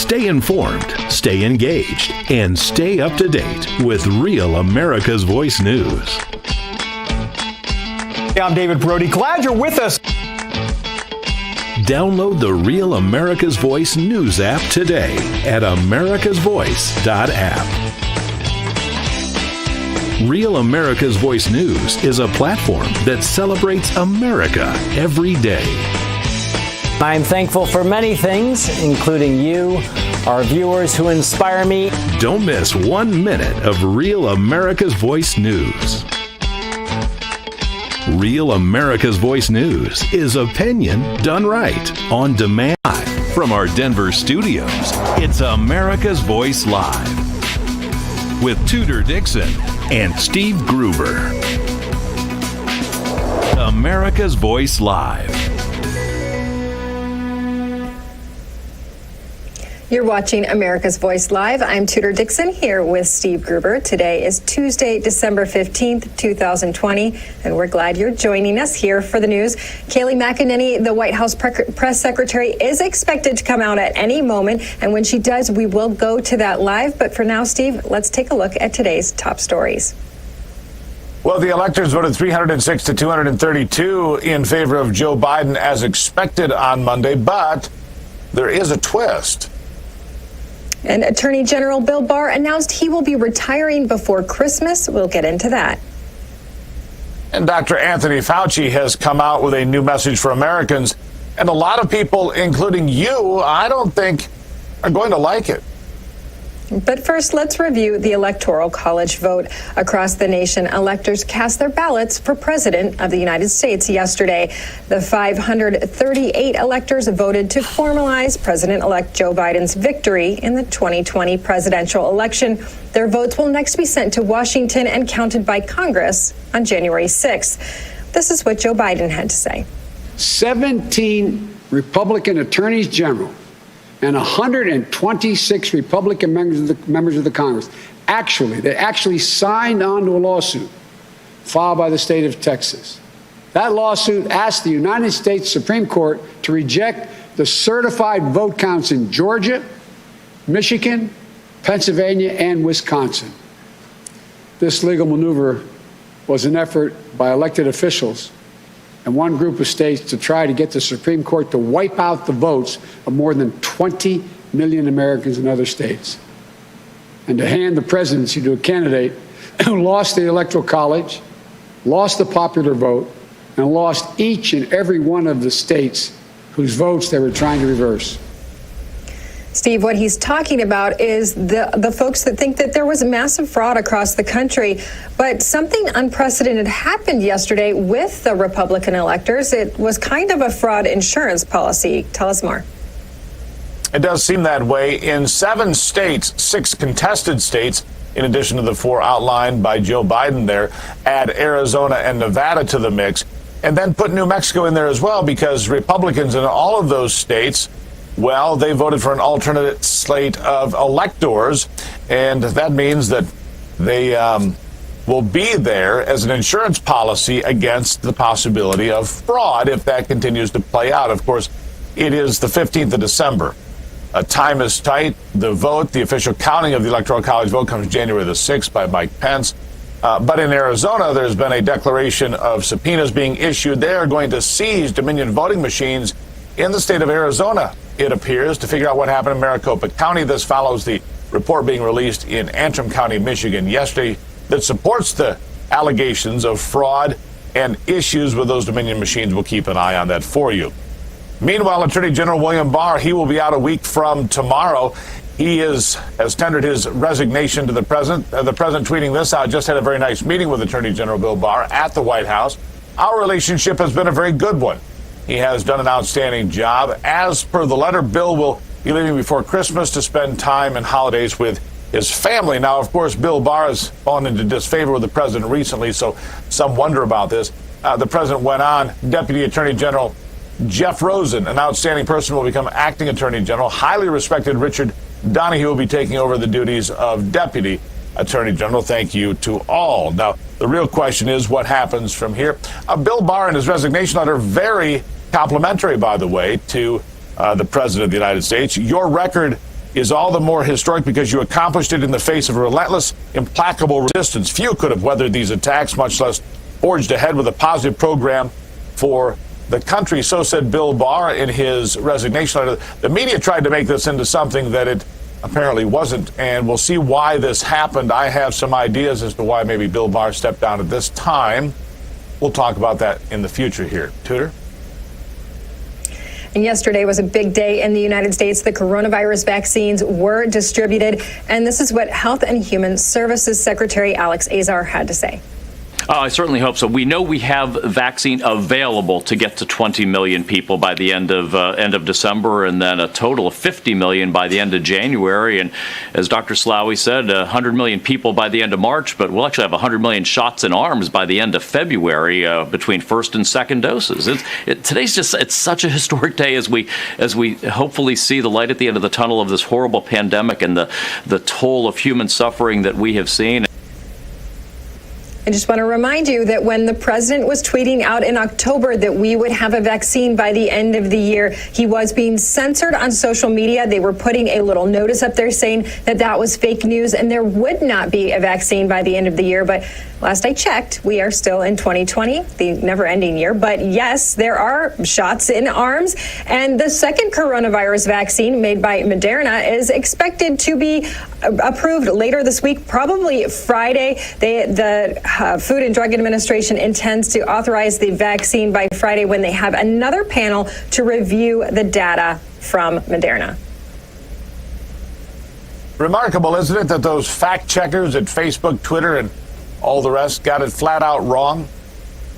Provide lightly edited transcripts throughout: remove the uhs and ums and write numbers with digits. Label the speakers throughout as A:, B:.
A: Stay informed, stay engaged, and stay up to date with Real America's Voice News.
B: Hey, I'm David Brody. Glad you're with us.
A: Download the Real America's Voice News app today at americasvoice.app. Real America's Voice News is a platform that celebrates America every day.
C: I'm thankful for many things, including you, our viewers who inspire me.
A: Don't miss 1 minute of Real America's Voice News. Real America's Voice News is opinion done right, on demand. From our Denver studios, it's America's Voice Live with Tudor Dixon and Steve Gruber. America's Voice Live.
D: You're watching America's Voice Live. I'm Tudor Dixon here with Steve Gruber. Today is Tuesday, December 15th, 2020, and we're glad you're joining us here for the news. Kayleigh McEnany, the White House press secretary, is expected to come out at any moment, and when she does, we will go to that live. But for now, Steve, let's take a look at today's top stories.
E: Well, the electors voted 306 to 232 in favor of Joe Biden as expected on Monday, but there is a twist.
D: And Attorney General Bill Barr announced he will be retiring before Christmas. We'll get into that.
E: And Dr. Anthony Fauci has come out with a new message for Americans. And a lot of people, including you, I don't think are going to like it.
D: But first, let's review the Electoral College vote. Across the nation, electors cast their ballots for President of the United States yesterday. The 538 electors voted to formalize President-elect Joe Biden's victory in the 2020 presidential election. Their votes will next be sent to Washington and counted by Congress on January 6th. This is what Joe Biden had to say.
F: 17 Republican attorneys general and 126 Republican members of the Congress actually signed on to a lawsuit filed by the state of Texas. That lawsuit asked the United States Supreme Court to reject the certified vote counts in Georgia, Michigan, Pennsylvania, and Wisconsin. This legal maneuver was an effort by elected officials and one group of states to try to get the Supreme Court to wipe out the votes of more than 20 million Americans in other states, and to hand the presidency to a candidate who lost the Electoral College, lost the popular vote, and lost each and every one of the states whose votes they were trying to reverse.
D: Steve, what he's talking about is the folks that think that there was massive fraud across the country. But something unprecedented happened yesterday with the Republican electors. It was kind of a fraud insurance policy. Tell us more.
E: It does seem that way. In 7 states, 6 contested states, in addition to the 4 outlined by Joe Biden there, add Arizona and Nevada to the mix, and then put New Mexico in there as well, because Republicans in all of those states, well, they voted for an alternate slate of electors, and that means that they will be there as an insurance policy against the possibility of fraud if that continues to play out. Of course, it is the 15th of December. Time is tight. The vote, the official counting of the Electoral College vote, comes January the 6th by Mike Pence. But in Arizona, there's been a declaration of subpoenas being issued. They are going to seize Dominion voting machines in the state of Arizona, it appears, to figure out what happened in Maricopa County. This follows the report being released in Antrim County, Michigan yesterday that supports the allegations of fraud and issues with those Dominion machines. We'll keep an eye on that for you. Meanwhile, Attorney General William Barr, he will be out a week from tomorrow. He has tendered his resignation to the president. The president tweeting this out: just had a very nice meeting with Attorney General Bill Barr at the White House. Our relationship has been a very good one. He has done an outstanding job. As per the letter, Bill will be leaving before Christmas to spend time and holidays with his family. Now, of course, Bill Barr has fallen into disfavor with the president recently, so some wonder about this. The president went on. Deputy Attorney General Jeff Rosen, an outstanding person, will become acting Attorney General. Highly respected Richard Donahue will be taking over the duties of Deputy Attorney General. Thank you to all. Now, the real question is what happens from here. Bill Barr and his resignation letter, very complimentary, by the way, to the President of the United States. Your record is all the more historic because you accomplished it in the face of relentless, implacable resistance. Few could have weathered these attacks, much less forged ahead with a positive program for the country. So said Bill Barr in his resignation letter. The media tried to make this into something that it apparently wasn't, and we'll see why this happened. I have some ideas as to why maybe Bill Barr stepped down at this time. We'll talk about that in the future here. Tudor?
D: And yesterday was a big day in the United States. The coronavirus vaccines were distributed, and this is what Health and Human Services Secretary Alex Azar had to say.
G: I certainly hope so. We know we have vaccine available to get to 20 million people by the end of December, and then a total of 50 million by the end of January. And as Dr. Slaoui said, 100 million people by the end of March, but we'll actually have 100 million shots in arms by the end of February between first and second doses. Today's it's such a historic day as we hopefully see the light at the end of the tunnel of this horrible pandemic and the toll of human suffering that we have seen.
D: I just want to remind you that when the president was tweeting out in October that we would have a vaccine by the end of the year, he was being censored on social media. They were putting a little notice up there saying that that was fake news and there would not be a vaccine by the end of the year. But last I checked, we are still in 2020, the never-ending year. But yes, there are shots in arms. And the second coronavirus vaccine made by Moderna is expected to be approved later this week, probably Friday. The Food and Drug Administration intends to authorize the vaccine by Friday when they have another panel to review the data from Moderna.
E: Remarkable, isn't it, that those fact checkers at Facebook, Twitter, and all the rest got it flat out wrong?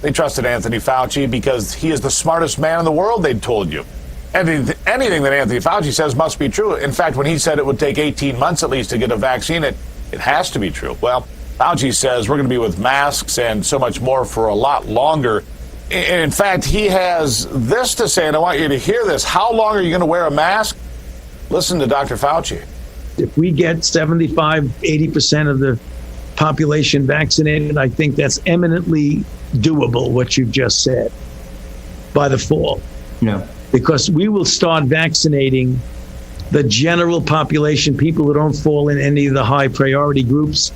E: They trusted Anthony Fauci because he is the smartest man in the world, they'd told you. Anything that Anthony Fauci says must be true. In fact, when he said it would take 18 months at least to get a vaccine, it has to be true. Well, Fauci says we're going to be with masks and so much more for a lot longer. In fact, he has this to say, and I want you to hear this. How long are you going to wear a mask? Listen to Dr. Fauci.
H: If we get 75, 80% of the population vaccinated, I think that's eminently doable, what you've just said, by the fall.
B: No.
H: Because we will start vaccinating the general population, people who don't fall in any of the high priority groups,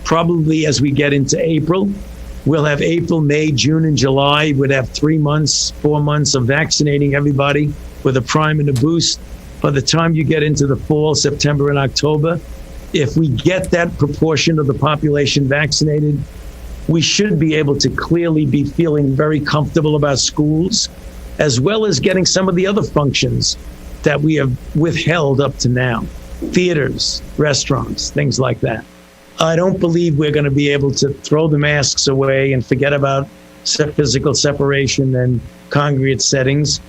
H: probably as we get into April. We'll have April, May, June, and July. We'd have 3 months, 4 months of vaccinating everybody with a prime and a boost. By the time you get into the fall, September and October, if we get that proportion of the population vaccinated, we should be able to clearly be feeling very comfortable about schools, as well as getting some of the other functions that we have withheld up to now. Theaters, restaurants, things like that. I don't believe we're going to be able to throw the masks away and forget about physical separation and congregate settings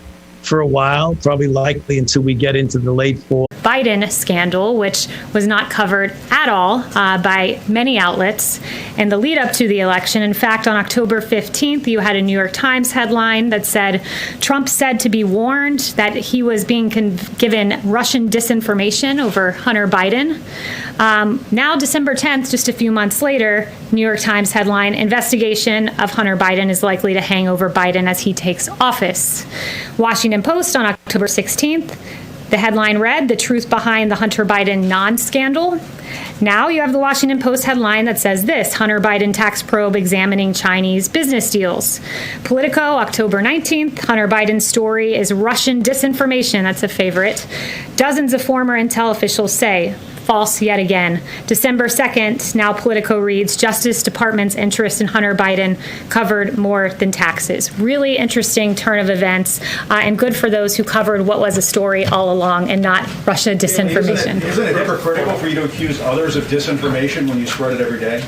H: for a while, probably likely until we get into the late fall.
I: Biden scandal, which was not covered at all by many outlets in the lead up to the election. In fact, on October 15th, you had a New York Times headline that said, Trump said to be warned that he was being given Russian disinformation over Hunter Biden. Now, December 10th, just a few months later, New York Times headline, investigation of Hunter Biden is likely to hang over Biden as he takes office. Washington Post on October 16th, the headline read, the truth behind the Hunter Biden non-scandal. Now you have the Washington Post headline that says this, Hunter Biden tax probe examining Chinese business deals. Politico, October 19th, Hunter Biden's story is Russian disinformation. That's a favorite. Dozens of former intel officials say, false yet again. December 2nd, now Politico reads, Justice Department's interest in Hunter Biden covered more than taxes. Really interesting turn of events, and good for those who covered what was a story all along and not Russia disinformation.
B: Isn't it hypocritical for you to accuse others of disinformation when you spread it every day?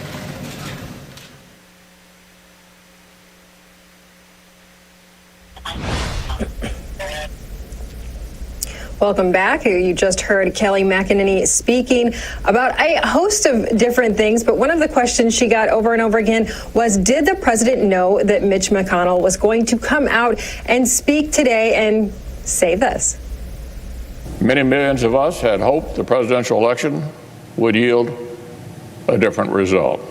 D: Welcome back. You just heard Kelly McEnany speaking about a host of different things, but one of the questions she got over and over again was, did the president know that Mitch McConnell was going to come out and speak today and say this?
J: Many millions of us had hoped the presidential election would yield a different result.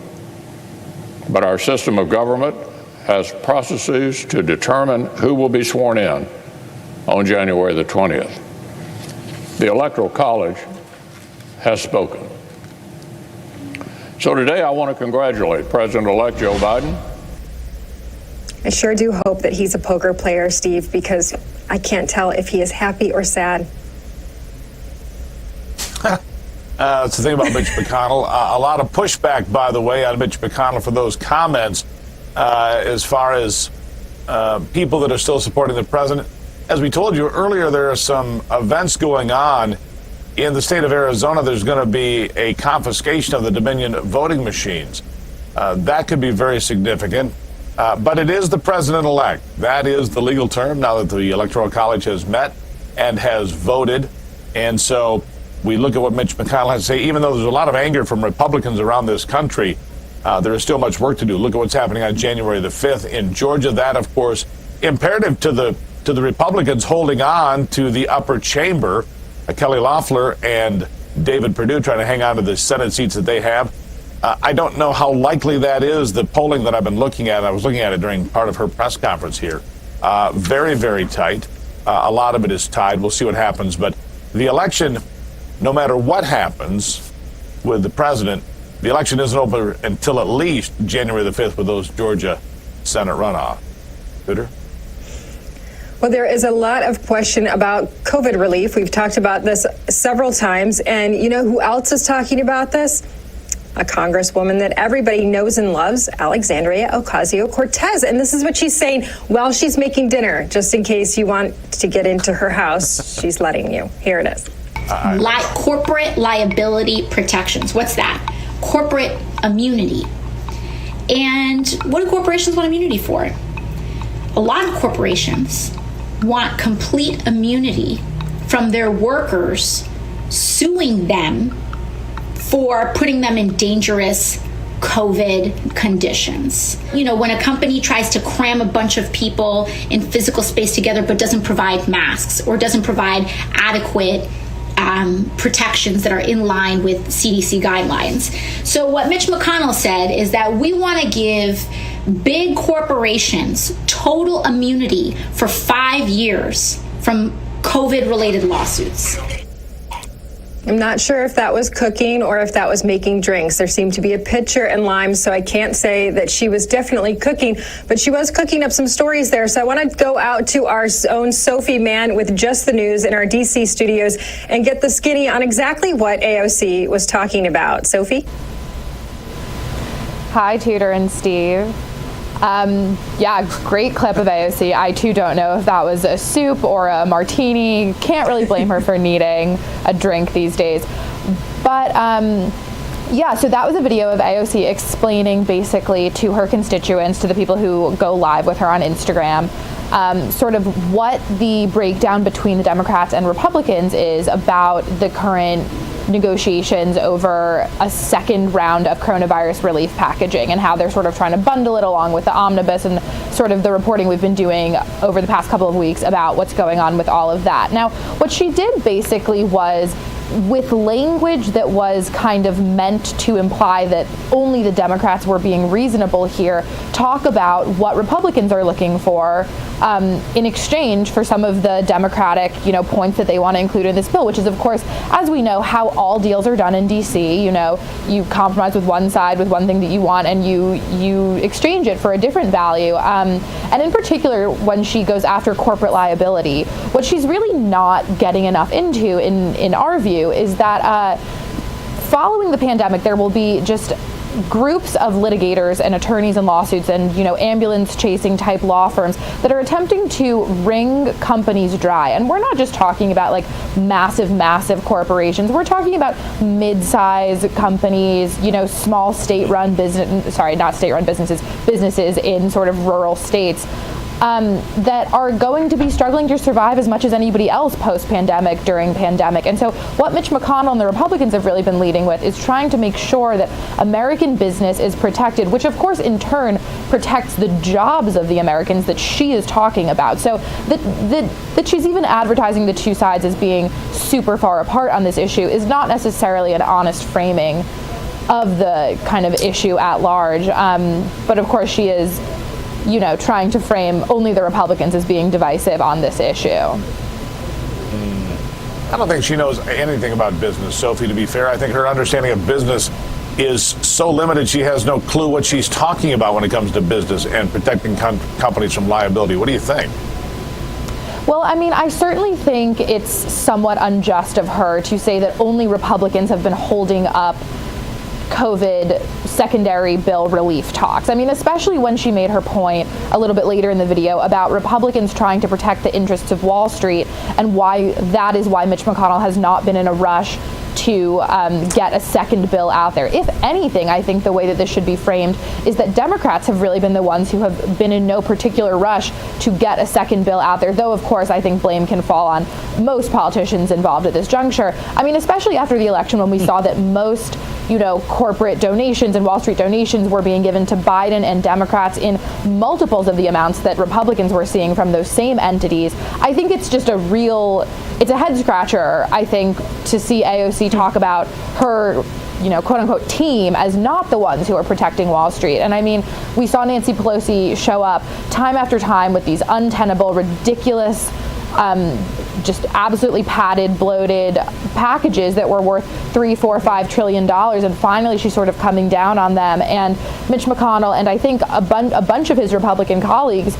J: But our system of government has processes to determine who will be sworn in on January the 20th. The Electoral College has spoken. So today I want to congratulate President-elect Joe Biden.
D: I sure do hope that he's a poker player, Steve, because I can't tell if he is happy or sad.
E: That's the thing about Mitch McConnell. A lot of pushback, by the way, on Mitch McConnell for those comments as far as people that are still supporting the president. As we told you earlier, there are some events going on in the state of Arizona. There's going to be a confiscation of the Dominion voting machines. That could be very significant. But it is the president-elect. That is the legal term now that the Electoral College has met and has voted. And so we look at what Mitch McConnell has to say. Even though there's a lot of anger from Republicans around this country, there is still much work to do. Look at what's happening on January the 5th in Georgia. That, of course, imperative to the Republicans holding on to the upper chamber. Kelly Loeffler and David Perdue trying to hang on to the Senate seats that they have. I don't know how likely that is. The polling that I've been looking at, I was looking at it during part of her press conference here. Very, very tight. A lot of it is tied. We'll see what happens. But the election, no matter what happens with the president, the election isn't over until at least January the 5th with those Georgia Senate runoff. Tudor?
D: Well, there is a lot of question about COVID relief. We've talked about this several times. And you know who else is talking about this? A congresswoman that everybody knows and loves, Alexandria Ocasio-Cortez. And this is what she's saying while she's making dinner, just in case you want to get into her house. She's letting you. Here it is.
K: Corporate liability protections. What's that? Corporate immunity. And what do corporations want immunity for? A lot of corporations want complete immunity from their workers suing them for putting them in dangerous COVID conditions. You know, when a company tries to cram a bunch of people in physical space together but doesn't provide masks or doesn't provide adequate protections that are in line with CDC guidelines. So what Mitch McConnell said is that we want to give big corporations total immunity for 5 years from COVID-related lawsuits.
D: I'm not sure if that was cooking or if that was making drinks. There seemed to be a pitcher and lime, so I can't say that she was definitely cooking, but she was cooking up some stories there. So I want to go out to our own Sophie Mann with Just the News in our D.C. studios and get the skinny on exactly what AOC was talking about. Sophie?
L: Hi, Tudor and Steve. Yeah, great clip of AOC. I too don't know if that was a soup or a martini. Can't really blame her for needing a drink these days. But yeah, so that was a video of AOC explaining basically to her constituents, to the people who go live with her on Instagram, sort of what the breakdown between the Democrats and Republicans is about the current negotiations over a second round of coronavirus relief packaging and how they're sort of trying to bundle it along with the omnibus and sort of the reporting we've been doing over the past couple of weeks about what's going on with all of that. Now, what she did basically was, with language that was kind of meant to imply that only the Democrats were being reasonable here, talk about what Republicans are looking for in exchange for some of the Democratic, points that they want to include in this bill, which is, of course, as we know, how all deals are done in D.C. You compromise with one side with one thing that you want, and you exchange it for a different value. And in particular, when she goes after corporate liability, what she's really not getting enough into, in our view, is that following the pandemic, there will be just groups of litigators and attorneys and lawsuits and, ambulance chasing type law firms that are attempting to wring companies dry. And we're not just talking about like massive corporations. We're talking about mid-size companies, small state-run businesses in sort of rural states that are going to be struggling to survive as much as anybody else post-pandemic, during pandemic. And so what Mitch McConnell and the Republicans have really been leading with is trying to make sure that American business is protected, which of course in turn protects the jobs of the Americans that she is talking about. So that she's even advertising the two sides as being super far apart on this issue is not necessarily an honest framing of the kind of issue at large. But of course she is trying to frame only the Republicans as being divisive on this issue.
E: I don't think she knows anything about business, Sophie, to be fair. I think her understanding of business is so limited she has no clue what she's talking about when it comes to business and protecting companies from liability. What do you think?
L: Well, I mean, I certainly think it's somewhat unjust of her to say that only Republicans have been holding up COVID secondary bill relief talks. I mean, especially when she made her point a little bit later in the video about Republicans trying to protect the interests of Wall Street, and why that is why Mitch McConnell has not been in a rush to get a second bill out there. If anything, I think the way that this should be framed is that Democrats have really been the ones who have been in no particular rush to get a second bill out there, though of course I think blame can fall on most politicians involved at this juncture. I mean, especially after the election, when we saw that most corporate donations and Wall Street donations were being given to Biden and Democrats in multiples of the amounts that Republicans were seeing from those same entities. I think it's just it's a head scratcher, I think, to see AOC talk about her, quote unquote team as not the ones who are protecting Wall Street. And I mean, we saw Nancy Pelosi show up time after time with these untenable, ridiculous, just absolutely padded, bloated packages that were worth $3, $4, $5 trillion. And finally, she's sort of coming down on them. And Mitch McConnell and I think a bunch of his Republican colleagues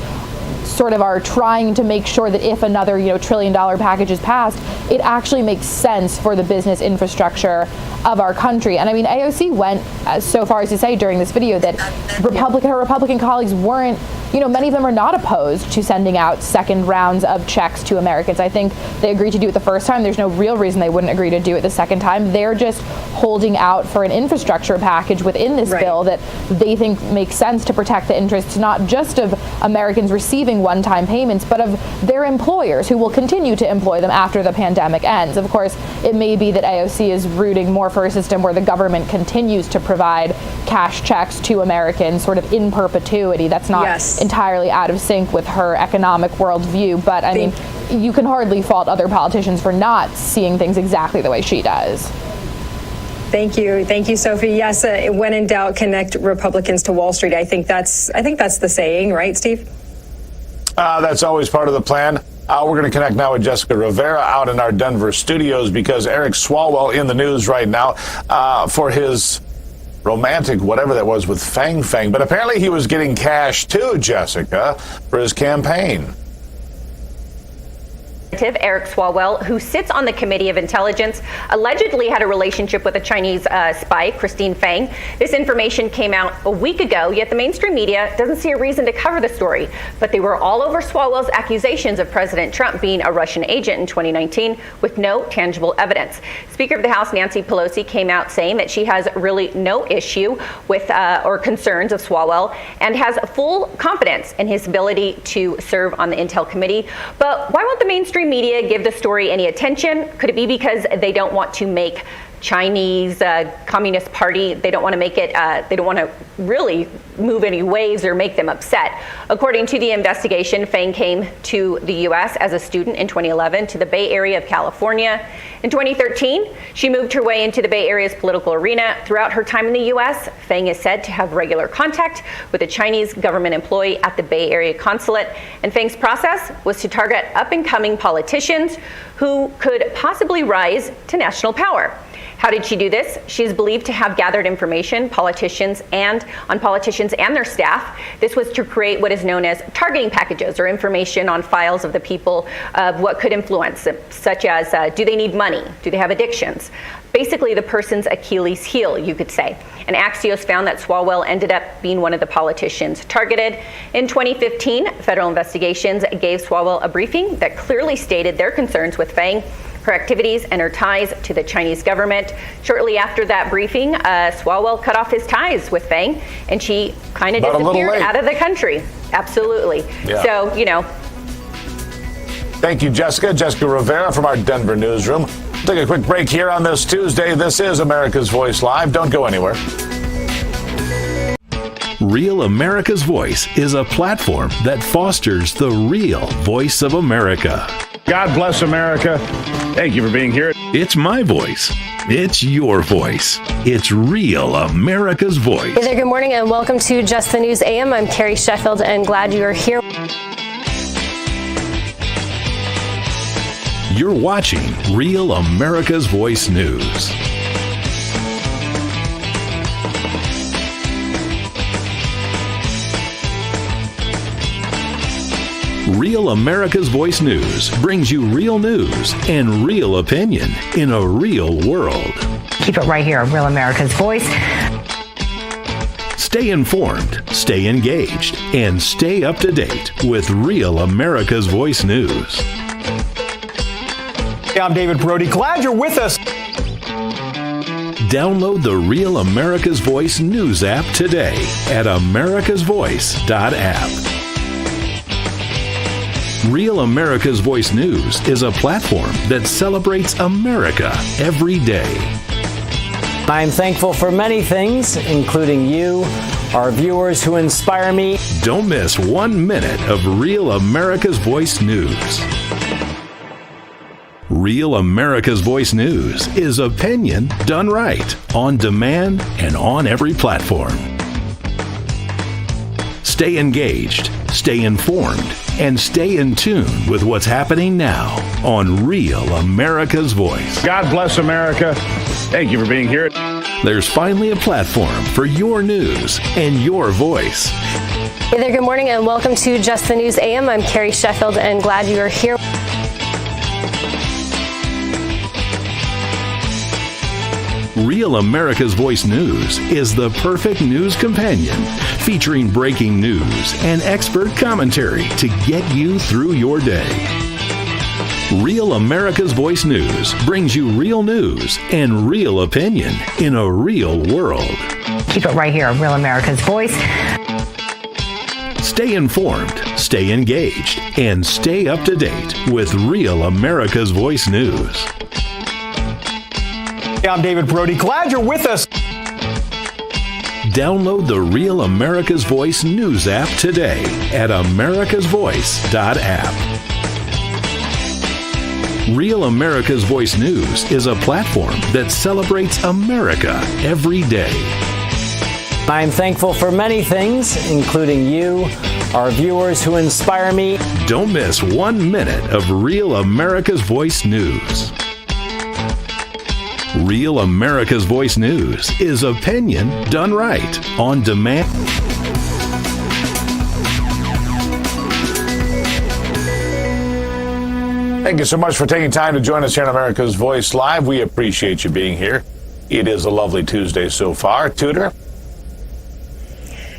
L: sort of are trying to make sure that if another $1 trillion package is passed, it actually makes sense for the business infrastructure of our country. And I mean, AOC went so far as to say during this video that her Republican colleagues weren't, many of them are not opposed to sending out second rounds of checks to Americans. I think they agreed to do it the first time. There's no real reason they wouldn't agree to do it the second time. They're just holding out for an infrastructure package within this bill that they think makes sense to protect the interests not just of Americans receiving one-time payments, but of their employers who will continue to employ them after the pandemic ends. Of course, it may be that AOC is rooting more for a system where the government continues to provide cash checks to Americans sort of in perpetuity. That's not entirely out of sync with her economic worldview, but I mean, you can hardly fault other politicians for not seeing things exactly the way she does.
D: Thank you, Sophie. Yes, when in doubt, connect Republicans to Wall Street. I think that's the saying, right, Steve?
E: That's always part of the plan. We're going to connect now with Jessica Rivera out in our Denver studios because Eric Swalwell in the news right now for his romantic whatever that was with Fang Fang. But apparently he was getting cash too, Jessica, for his campaign.
M: Eric Swalwell, who sits on the Committee of Intelligence, allegedly had a relationship with a Chinese spy, Christine Fang. This information came out a week ago, yet the mainstream media doesn't see a reason to cover the story. But they were all over Swalwell's accusations of President Trump being a Russian agent in 2019 with no tangible evidence. Speaker of the House Nancy Pelosi came out saying that she has really no issue with or concerns of Swalwell and has full confidence in his ability to serve on the Intel Committee. But why won't the mainstream media give the story any attention? Could it be because they don't want to make Chinese Communist Party, they don't want to make it, they don't want to really move any waves or make them upset. According to the investigation, Fang came to the U.S. as a student in 2011 to the Bay Area of California. In 2013, she moved her way into the Bay Area's political arena. Throughout her time in the U.S., Fang is said to have regular contact with a Chinese government employee at the Bay Area consulate. And Fang's process was to target up-and-coming politicians who could possibly rise to national power. How did she do this? She is believed to have gathered information on politicians and their staff. This was to create what is known as targeting packages or information on files of the people of what could influence them, such as do they need money? Do they have addictions? Basically the person's Achilles heel, you could say. And Axios found that Swalwell ended up being one of the politicians targeted. In 2015, federal investigations gave Swalwell a briefing that clearly stated their concerns with Fang, her activities, and her ties to the Chinese government. Shortly after that briefing, Swalwell cut off his ties with Fang, and she kind of disappeared out of the country. Absolutely. Yeah. So,
E: Thank you, Jessica. Jessica Rivera from our Denver newsroom. Take a quick break here on this Tuesday. This is America's Voice Live. Don't go anywhere.
A: Real America's Voice is a platform that fosters the real voice of America.
B: God bless America. Thank you for being here.
A: It's my voice. It's your voice. It's Real America's Voice.
N: Hey there, good morning, and welcome to Just the News AM. I'm Carrie Sheffield, and glad you are here.
A: You're watching Real America's Voice News. Real America's Voice News brings you real news and real opinion in a real world.
O: Keep it right here on Real America's Voice.
A: Stay informed, stay engaged, and stay up to date with Real America's Voice News.
P: Hey, I'm David Brody. Glad you're with us.
A: Download the Real America's Voice News app today at americasvoice.app. Real America's Voice News is a platform that celebrates America every day.
C: I'm thankful for many things, including you, our viewers who inspire me.
A: Don't miss 1 minute of Real America's Voice News. Real America's Voice News is opinion done right, on demand, and on every platform. Stay engaged, stay informed, and stay in tune with what's happening now on Real America's Voice.
B: God bless America. Thank you for being here.
A: There's finally a platform for your news and your voice.
N: Hey there, good morning, and welcome to Just the News AM. I'm Carrie Sheffield, and glad you are here.
A: Real America's Voice News is the perfect news companion, featuring breaking news and expert commentary to get you through your day. Real America's Voice News brings you real news and real opinion in a real world.
O: Keep it right here on Real America's Voice.
A: Stay informed, stay engaged, and stay up to date with Real America's Voice News.
P: Hey, I'm David Brody. Glad you're with us.
A: Download the Real America's Voice News app today at americasvoice.app. Real America's Voice News is a platform that celebrates America every day.
C: I'm thankful for many things, including you, our viewers who inspire me.
A: Don't miss 1 minute of Real America's Voice News. Real America's Voice News is opinion done right, on demand.
E: Thank you so much for taking time to join us here on America's Voice Live. We appreciate you being here. It is a lovely Tuesday so far. Tudor?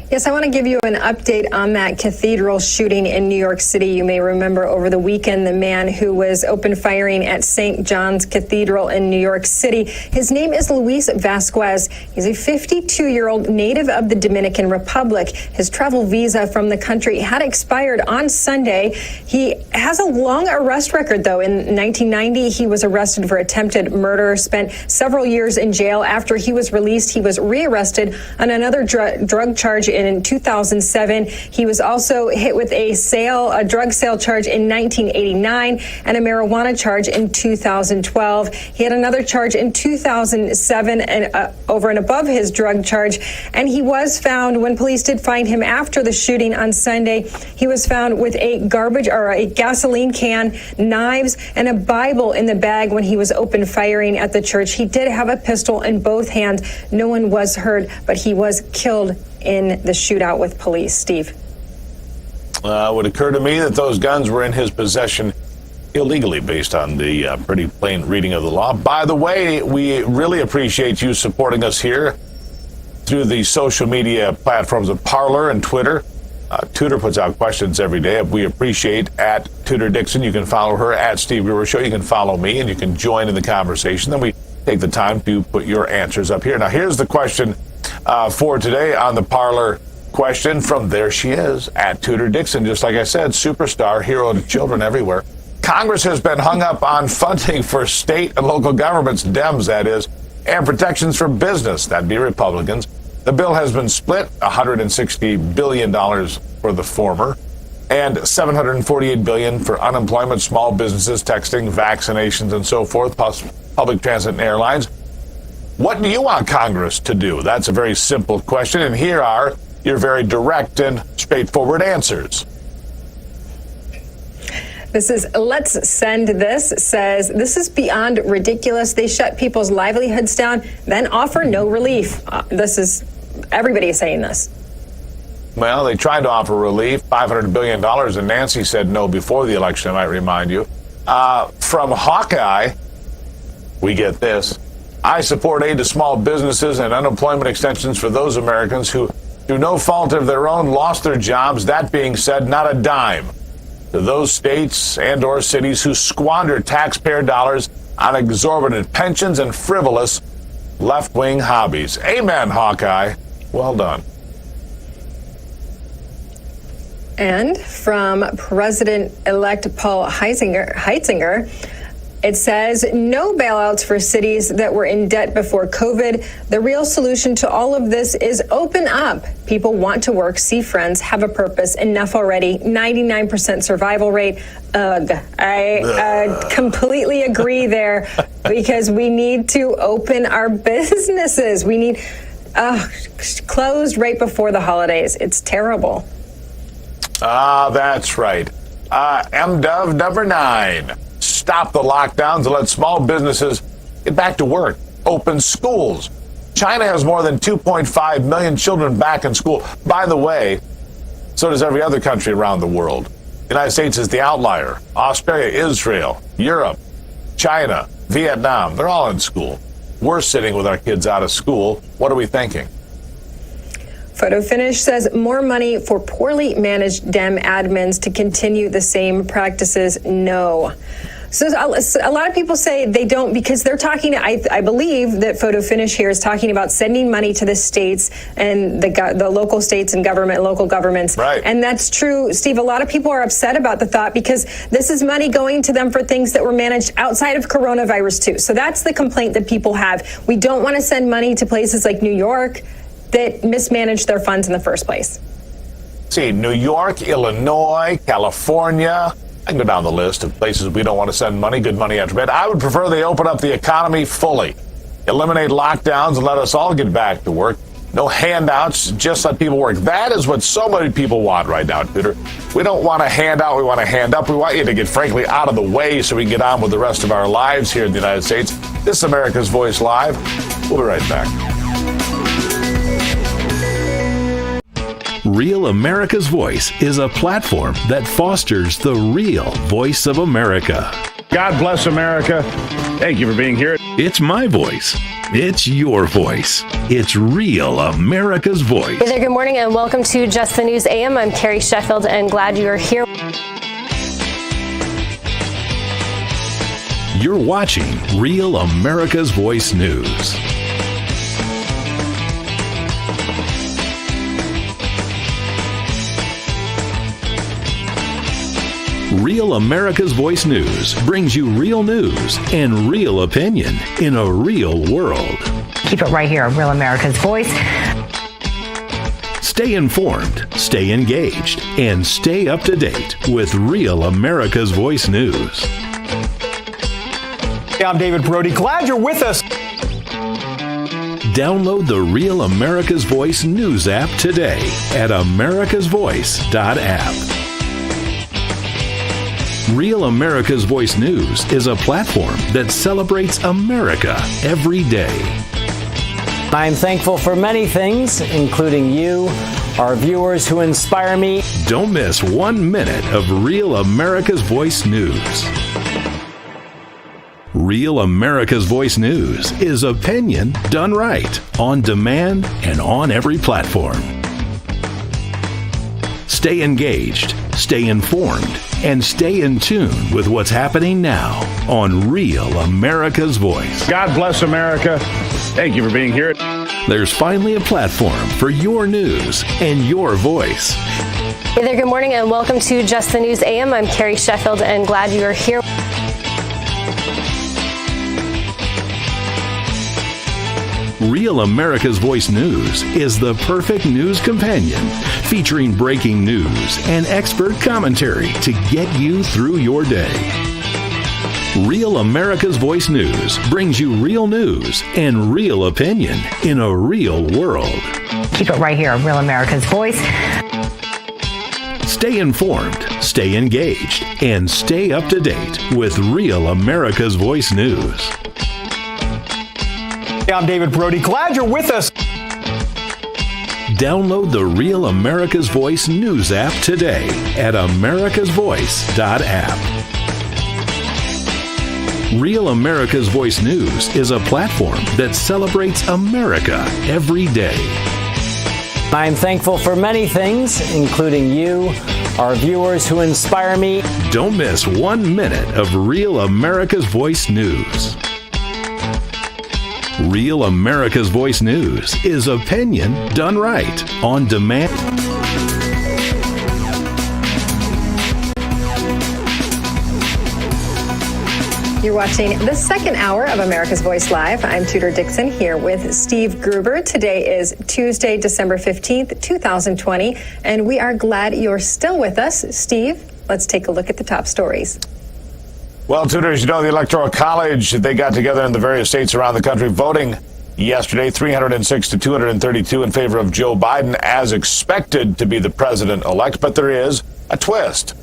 D: Yes, I want to give you an update on that cathedral shooting in New York City. You may remember over the weekend the man who was open firing at St. John's Cathedral in New York City. His name is Luis Vasquez. He's a 52-year-old native of the Dominican Republic. His travel visa from the country had expired on Sunday. He has a long arrest record, though. In 1990, he was arrested for attempted murder, spent several years in jail. After he was released, he was rearrested on another drug charge in 2007. He was also hit with a drug sale charge in 1989 and a marijuana charge in 2012. He had another charge in 2007 and over and above his drug charge. And he was found, when police did find him after the shooting on Sunday, he was found with a gasoline can, knives, and a Bible in the bag when he was open firing at the church. He did have a pistol in both hands. No one was hurt, but he was killed in the shootout with police. Steve?
E: It would occur to me that those guns were in his possession illegally, based on the pretty plain reading of the law. By the way, we really appreciate you supporting us here through the social media platforms of Parler and Twitter. Tudor puts out questions every day. We appreciate at Tudor Dixon. You can follow her at Steve Gruber Show. You can follow me, and you can join in the conversation. Then we take the time to put your answers up here. Now, here's the question for today on the Parler question from There She Is at Tudor Dixon. Just like I said, superstar, hero to children everywhere. Congress has been hung up on funding for state and local governments, Dems that is, and protections for business, that'd be Republicans. The bill has been split, $160 billion for the former and $748 billion for unemployment, small businesses, texting, vaccinations, and so forth, plus public transit and airlines. What do you want Congress to do? That's a very simple question, and here are your very direct and straightforward answers.
D: This is Let's Send This says, this is beyond ridiculous. They shut people's livelihoods down, then offer no relief. This is, everybody is saying this.
E: Well, they tried to offer relief, $500 billion, and Nancy said no before the election, I might remind you. From Hawkeye, we get this. I support aid to small businesses and unemployment extensions for those Americans who, through no fault of their own, lost their jobs. That being said, not a dime to those states and or cities who squander taxpayer dollars on exorbitant pensions and frivolous left-wing hobbies. Amen, Hawkeye. Well done.
D: And from President-elect Paul Heitzinger, it says, no bailouts for cities that were in debt before COVID. The real solution to all of this is open up. People want to work, see friends, have a purpose. Enough already. 99% survival rate. Ugh. I completely agree there, because we need to open our businesses. We need closed right before the holidays. It's terrible.
E: That's right. MDov number 9. Stop the lockdowns and let small businesses get back to work. Open schools. China has more than 2.5 million children back in school. By the way, so does every other country around the world. The United States is the outlier. Australia, Israel, Europe, China, Vietnam, they're all in school. We're sitting with our kids out of school. What are we thinking?
D: Photo Finish says more money for poorly managed Dem admins to continue the same practices. No. So a lot of people say they don't, because they're talking, I believe that Photo Finish here is talking about sending money to the states and the local states and local governments.
E: Right.
D: And that's true, Steve. A lot of people are upset about the thought, because this is money going to them for things that were managed outside of coronavirus too. So that's the complaint that people have. We don't want to send money to places like New York that mismanaged their funds in the first place.
E: See, New York, Illinois, California. I can go down the list of places we don't want to send money, good money after bad. I would prefer they open up the economy fully, eliminate lockdowns, and let us all get back to work. No handouts, just let people work. That is what so many people want right now, Tudor. We don't want a handout, we want a hand up. We want you to get, frankly, out of the way so we can get on with the rest of our lives here in the United States. This is America's Voice Live. We'll be right back.
A: Real America's Voice is a platform that fosters the real voice of America.
B: God bless America. Thank you for being here.
A: It's my voice. It's your voice. It's Real America's Voice.
N: Hey there, good morning, and welcome to Just the News AM. I'm Carrie Sheffield, and glad you are here.
A: You're watching Real America's Voice News. Real America's Voice News brings you real news and real opinion in a real world.
O: Keep it right here on Real America's Voice.
A: Stay informed, stay engaged, and stay up to date with Real America's Voice News.
P: Hey, I'm David Brody. Glad you're with us.
A: Download the Real America's Voice News app today at americasvoice.app. Real America's Voice News is a platform that celebrates America every day.
C: I'm thankful for many things, including you, our viewers who inspire me.
A: Don't miss 1 minute of Real America's Voice News. Real America's Voice News is opinion done right, on demand and on every platform. Stay engaged, stay informed, and stay in tune with what's happening now on Real America's Voice.
B: God bless America. Thank you for being here.
A: There's finally a platform for your news and your voice.
N: Hey there, good morning, and welcome to Just the News AM. I'm Carrie Sheffield, and glad you are here.
A: Real America's Voice News is the perfect news companion, featuring breaking news and expert commentary to get you through your day. Real America's Voice News brings you real news and real opinion in a real world.
O: Keep it right here on Real America's Voice.
A: Stay informed, stay engaged, and stay up to date with Real America's Voice News.
P: Hey, I'm David Brody. Glad you're with us.
A: Download the Real America's Voice News app today at americasvoice.app. Real America's Voice News is a platform that celebrates America every day.
C: I'm thankful for many things, including you, our viewers who inspire me.
A: Don't miss 1 minute of Real America's Voice News. Real America's Voice News is opinion done right, on demand.
D: You're watching the second hour of America's Voice Live. I'm Tudor Dixon here with Steve Gruber. Today is Tuesday, December 15th, 2020, and we are glad you're still with us. Steve, let's take a look at the top stories.
E: Well, Tudor, as you know, the Electoral College, they got together in the various states around the country voting yesterday, 306 to 232 in favor of Joe Biden, as expected to be the president-elect, but there is a twist.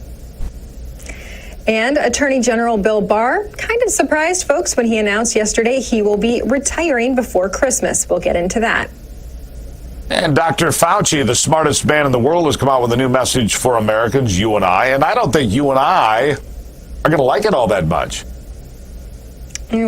D: And Attorney General Bill Barr kind of surprised folks when he announced yesterday he will be retiring before Christmas. We'll get into that.
E: And Dr. Fauci, the smartest man in the world, has come out with a new message for Americans, you and I don't think you and I are going to like it all that much.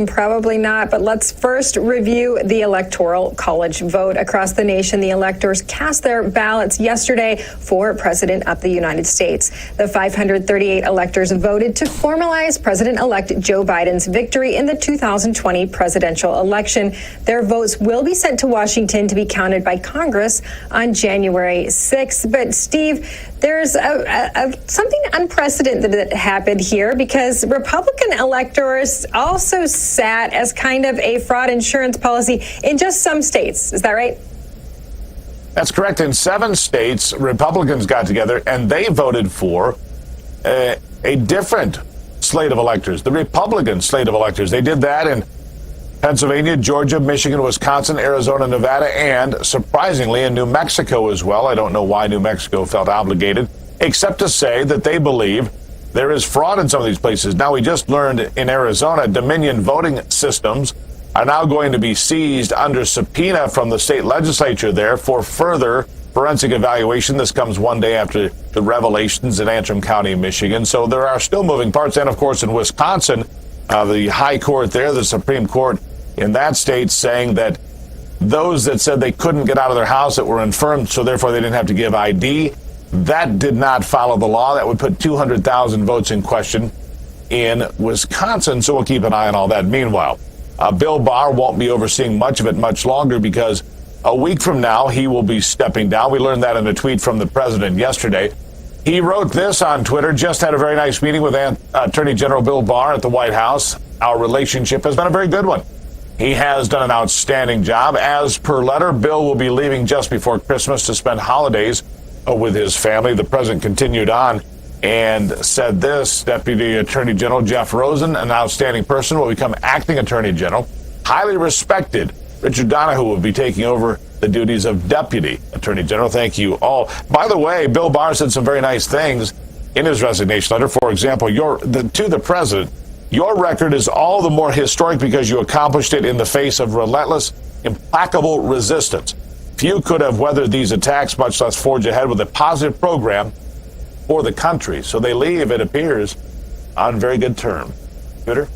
D: Probably not, but let's first review the Electoral College vote. Across the nation, the electors cast their ballots yesterday for President of the United States. The 538 electors voted to formalize President-elect Joe Biden's victory in the 2020 presidential election. Their votes will be sent to Washington to be counted by Congress on January 6th. But, Steve, there's something unprecedented that happened here because Republican electors also sat as kind of a fraud insurance policy in just some states. Is that right?
E: That's correct. In 7 states, Republicans got together and they voted for a different slate of electors, the Republican slate of electors. They did that in Pennsylvania, Georgia, Michigan, Wisconsin, Arizona, Nevada, and surprisingly in New Mexico as well. I don't know why New Mexico felt obligated, except to say that they believe there is fraud in some of these places. Now, we just learned in Arizona, Dominion voting systems are now going to be seized under subpoena from the state legislature there for further forensic evaluation. This comes one day after the revelations in Antrim County, Michigan. So there are still moving parts. And, of course, in Wisconsin, the high court there, the Supreme Court in that state, saying that those that said they couldn't get out of their house that were infirm, so therefore they didn't have to give ID, that did not follow the law. That would put 200,000 votes in question in Wisconsin, so we'll keep an eye on all that. Meanwhile, Bill Barr won't be overseeing much of it much longer because a week from now he will be stepping down. We learned that in a tweet from the president yesterday. He wrote this on Twitter: just had a very nice meeting with Attorney General Bill Barr at the White House. Our relationship has been a very good one. He has done an outstanding job. As per letter, Bill will be leaving just before Christmas to spend holidays with his family. The president continued on and said this: Deputy Attorney General Jeff Rosen, an outstanding person, will become acting Attorney General. Highly respected Richard Donoghue will be taking over the duties of Deputy Attorney General. Thank you all. By the way, Bill Barr said some very nice things in his resignation letter. For example, to the president, your record is all the more historic because you accomplished it in the face of relentless, implacable resistance. Few could have weathered these attacks, much less forge ahead with a positive program for the country. So they leave, it appears, on very good terms. Tudor?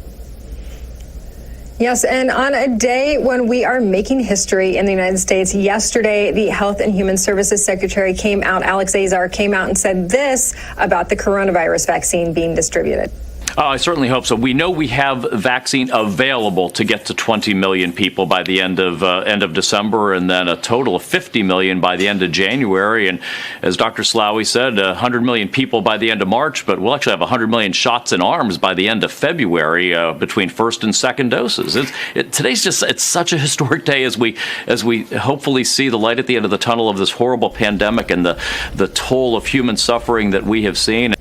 D: Yes, and on a day when we are making history in the United States, yesterday, the Health and Human Services Secretary Alex Azar came out and said this about the coronavirus vaccine being distributed.
G: I certainly hope so. We know we have vaccine available to get to 20 million people by the end of December, and then a total of 50 million by the end of January. And as Dr. Slaoui said, 100 million people by the end of March, but we'll actually have 100 million shots in arms by the end of February between first and second doses. Today's it's such a historic day as we hopefully see the light at the end of the tunnel of this horrible pandemic and the toll of human suffering that we have seen.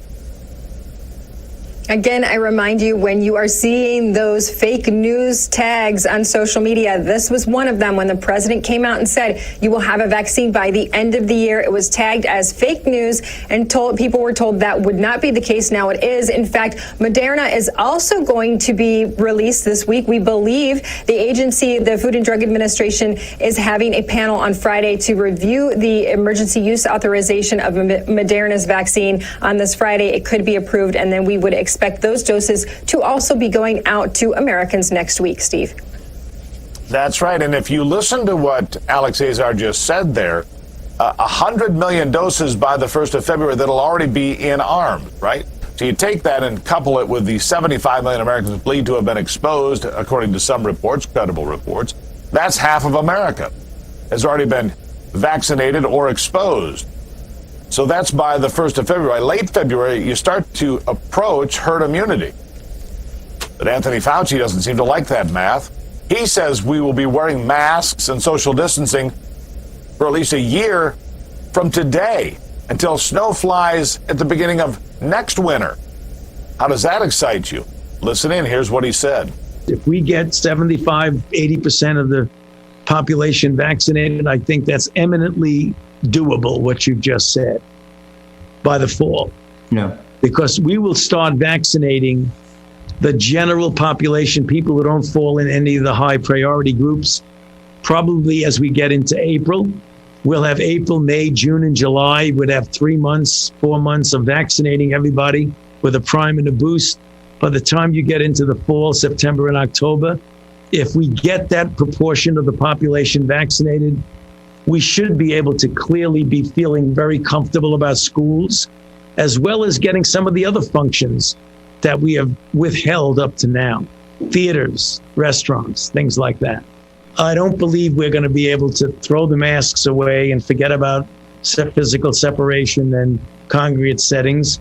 D: Again, I remind you, when you are seeing those fake news tags on social media, this was one of them. When the president came out and said you will have a vaccine by the end of the year, it was tagged as fake news, and people were told that would not be the case. Now it is. In fact, Moderna is also going to be released this week. We believe the agency, the Food and Drug Administration, is having a panel on Friday to review the emergency use authorization of Moderna's vaccine. On this Friday, it could be approved, and then we would expect those doses to also be going out to Americans next week, Steve.
E: That's right. And if you listen to what Alex Azar just said there, 100 million doses by the 1st of February that'll already be in arms, right? So you take that and couple it with the 75 million Americans believed to have been exposed, according to some reports, credible reports. That's half of America has already been vaccinated or exposed. So that's by the 1st of February. Late February, you start to approach herd immunity. But Anthony Fauci doesn't seem to like that math. He says we will be wearing masks and social distancing for at least a year from today until snow flies at the beginning of next winter. How does that excite you? Listen in. Here's what he said.
H: If we get 75, 80% of the population vaccinated, I think that's eminently doable, what you've just said, by the fall.
Q: No.
H: Because we will start vaccinating the general population, people who don't fall in any of the high priority groups, probably as we get into April. We'll have April, May, June, and July. We'd have 3 months, 4 months of vaccinating everybody with a prime and a boost. By the time you get into the fall, September and October, if we get that proportion of the population vaccinated, we should be able to clearly be feeling very comfortable about schools, as well as getting some of the other functions that we have withheld up to now. Theaters, restaurants, things like that. I don't believe we're going to be able to throw the masks away and forget about physical separation and congregate settings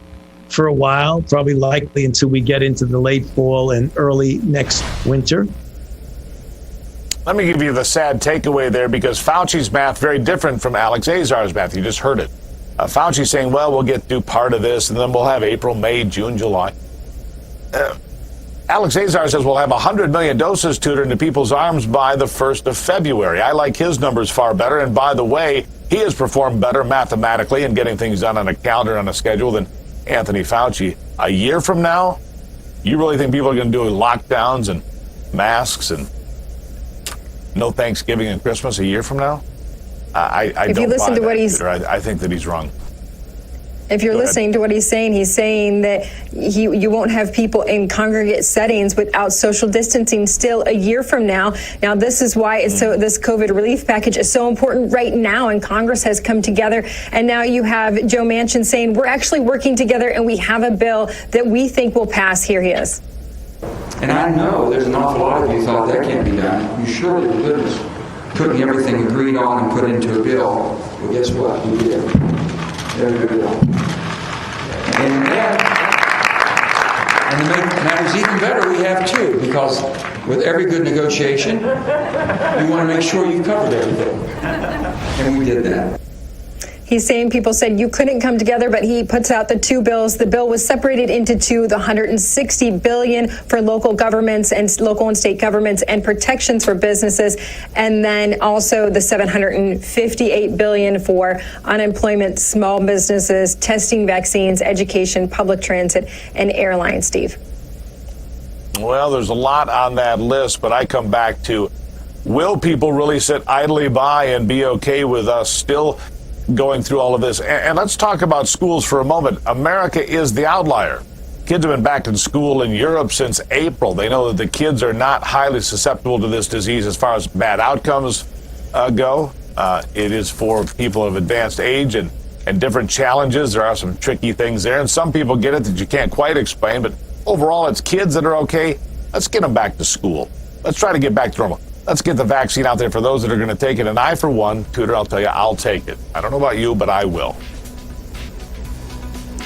H: for a while, probably likely until we get into the late fall and early next winter.
E: Let me give you the sad takeaway there, because Fauci's math very different from Alex Azar's math. You just heard it. Fauci's saying, well, we'll get through part of this, and then we'll have April, May, June, July. Alex Azar says we'll have 100 million doses, Tudor, into people's arms by the 1st of February. I like his numbers far better. And by the way, he has performed better mathematically and getting things done on a calendar, on a schedule, than Anthony Fauci. A year from now, you really think people are going to do lockdowns and masks and no Thanksgiving and Christmas a year from now? I
D: if
E: don't
D: you listen
E: buy
D: to
E: that,
D: what he's,
E: I think that he's wrong.
D: If you're listening to what he's saying that you won't have people in congregate settings without social distancing still a year from now. Now, this is why it's this COVID relief package is so important right now, and Congress has come together. And now you have Joe Manchin saying we're actually working together and we have a bill that we think will pass. Here he is.
Q: And I know there's an awful lot of you thought that can't be done. You surely couldn't. Putting everything agreed on and put into a bill. Well, guess what? We did. There's a bill. And to make matters even better, we have two, because with every good negotiation, you want to make sure you've covered everything. And we did that.
D: He's saying people said you couldn't come together, but he puts out the two bills. The bill was separated into two, the $160 billion for local governments and local and state governments and protections for businesses, and then also the $758 billion for unemployment, small businesses, testing, vaccines, education, public transit, and airlines, Steve.
E: Well, there's a lot on that list, but I come back to, will people really sit idly by and be okay with us still going through all of this? And let's talk about schools for a moment. America is the outlier. Kids have been back in school in Europe since April. They know that the kids are not highly susceptible to this disease as far as bad outcomes go. It is for people of advanced age and different challenges. There are some tricky things there, and some people get it that you can't quite explain. But overall, it's kids that are okay. Let's get them back to school. Let's try to get back to normal. Let's get the vaccine out there for those that are going to take it. And I, for one, Tudor, I'll tell you, I'll take it. I don't know about you, but I will.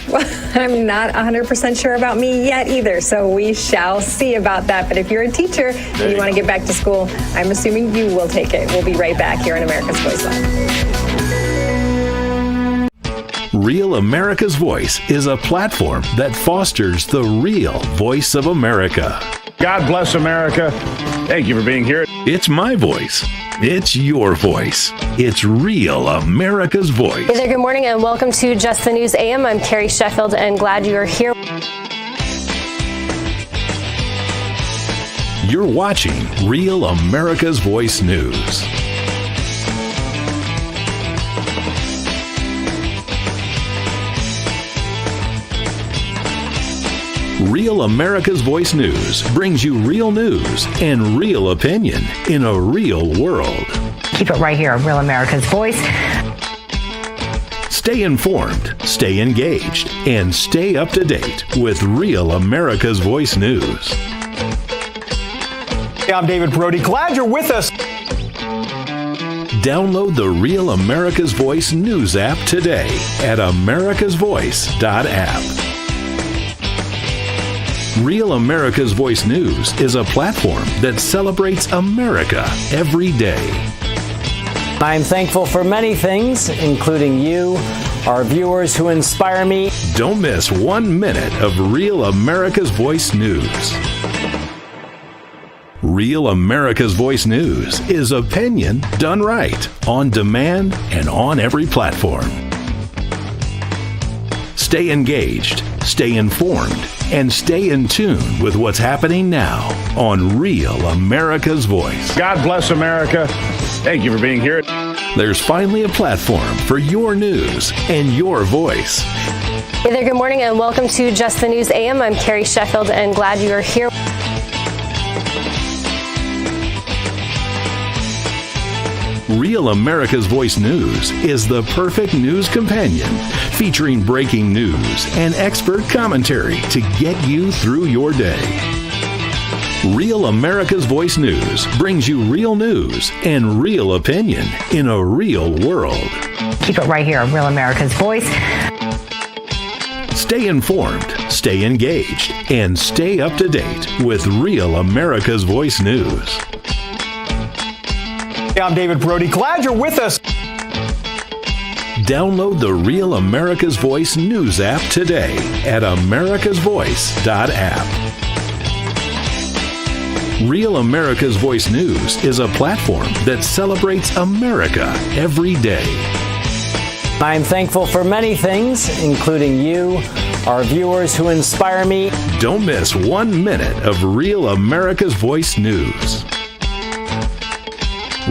D: Well, I'm not 100% sure about me yet either, so we shall see about that. But if you're a teacher and you want to get back to school, I'm assuming you will take it. We'll be right back here on America's Voice Live.
A: Real America's Voice is a platform that fosters the real voice of America.
B: God bless America. Thank you for being here.
A: It's my voice. It's your voice. It's Real America's Voice.
N: Hey there, good morning, and welcome to Just the News AM. I'm Carrie Sheffield, and glad you are here.
A: You're watching Real America's Voice News. Real America's Voice News brings you real news and real opinion in a real world.
O: Keep it right here, Real America's Voice.
A: Stay informed, stay engaged, and stay up to date with Real America's Voice News.
P: Hey, I'm David Brody. Glad you're with us.
A: Download the Real America's Voice News app today at americasvoice.app. Real America's Voice News is a platform that celebrates America every day.
C: I'm thankful for many things, including you, our viewers who inspire me.
A: Don't miss 1 minute of Real America's Voice News. Real America's Voice News is opinion done right, on demand, and on every platform. Stay engaged, stay informed, and stay in tune with what's happening now on Real America's Voice.
B: God bless America. Thank you for being here.
A: There's finally a platform for your news and your voice.
N: Hey there, good morning, and welcome to Just the News AM. I'm Carrie Sheffield, and glad you are here.
A: Real America's Voice News is the perfect news companion, featuring breaking news and expert commentary to get you through your day. Real America's Voice News brings you real news and real opinion in a real world.
O: Keep it right here, Real America's Voice.
A: Stay informed, stay engaged, and stay up to date with Real America's Voice News.
P: Hey, I'm David Brody. Glad you're with us.
A: Download the Real America's Voice News app today at americasvoice.app. Real America's Voice News is a platform that celebrates America every day.
C: I'm thankful for many things, including you, our viewers who inspire me.
A: Don't miss 1 minute of Real America's Voice News.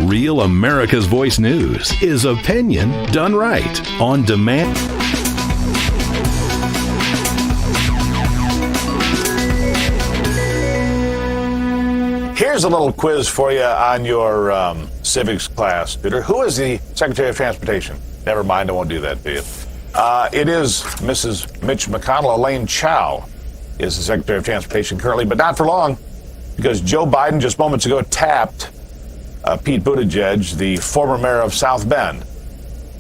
A: Real America's Voice News is opinion done right, on demand.
E: Here's a little quiz for you on your civics class, Tudor. Who is the Secretary of Transportation? Never mind, I won't do that to you. It is Mrs. Mitch McConnell. Elaine Chao is the Secretary of Transportation currently, but not for long, because Joe Biden just moments ago tapped Pete Buttigieg, the former mayor of South Bend,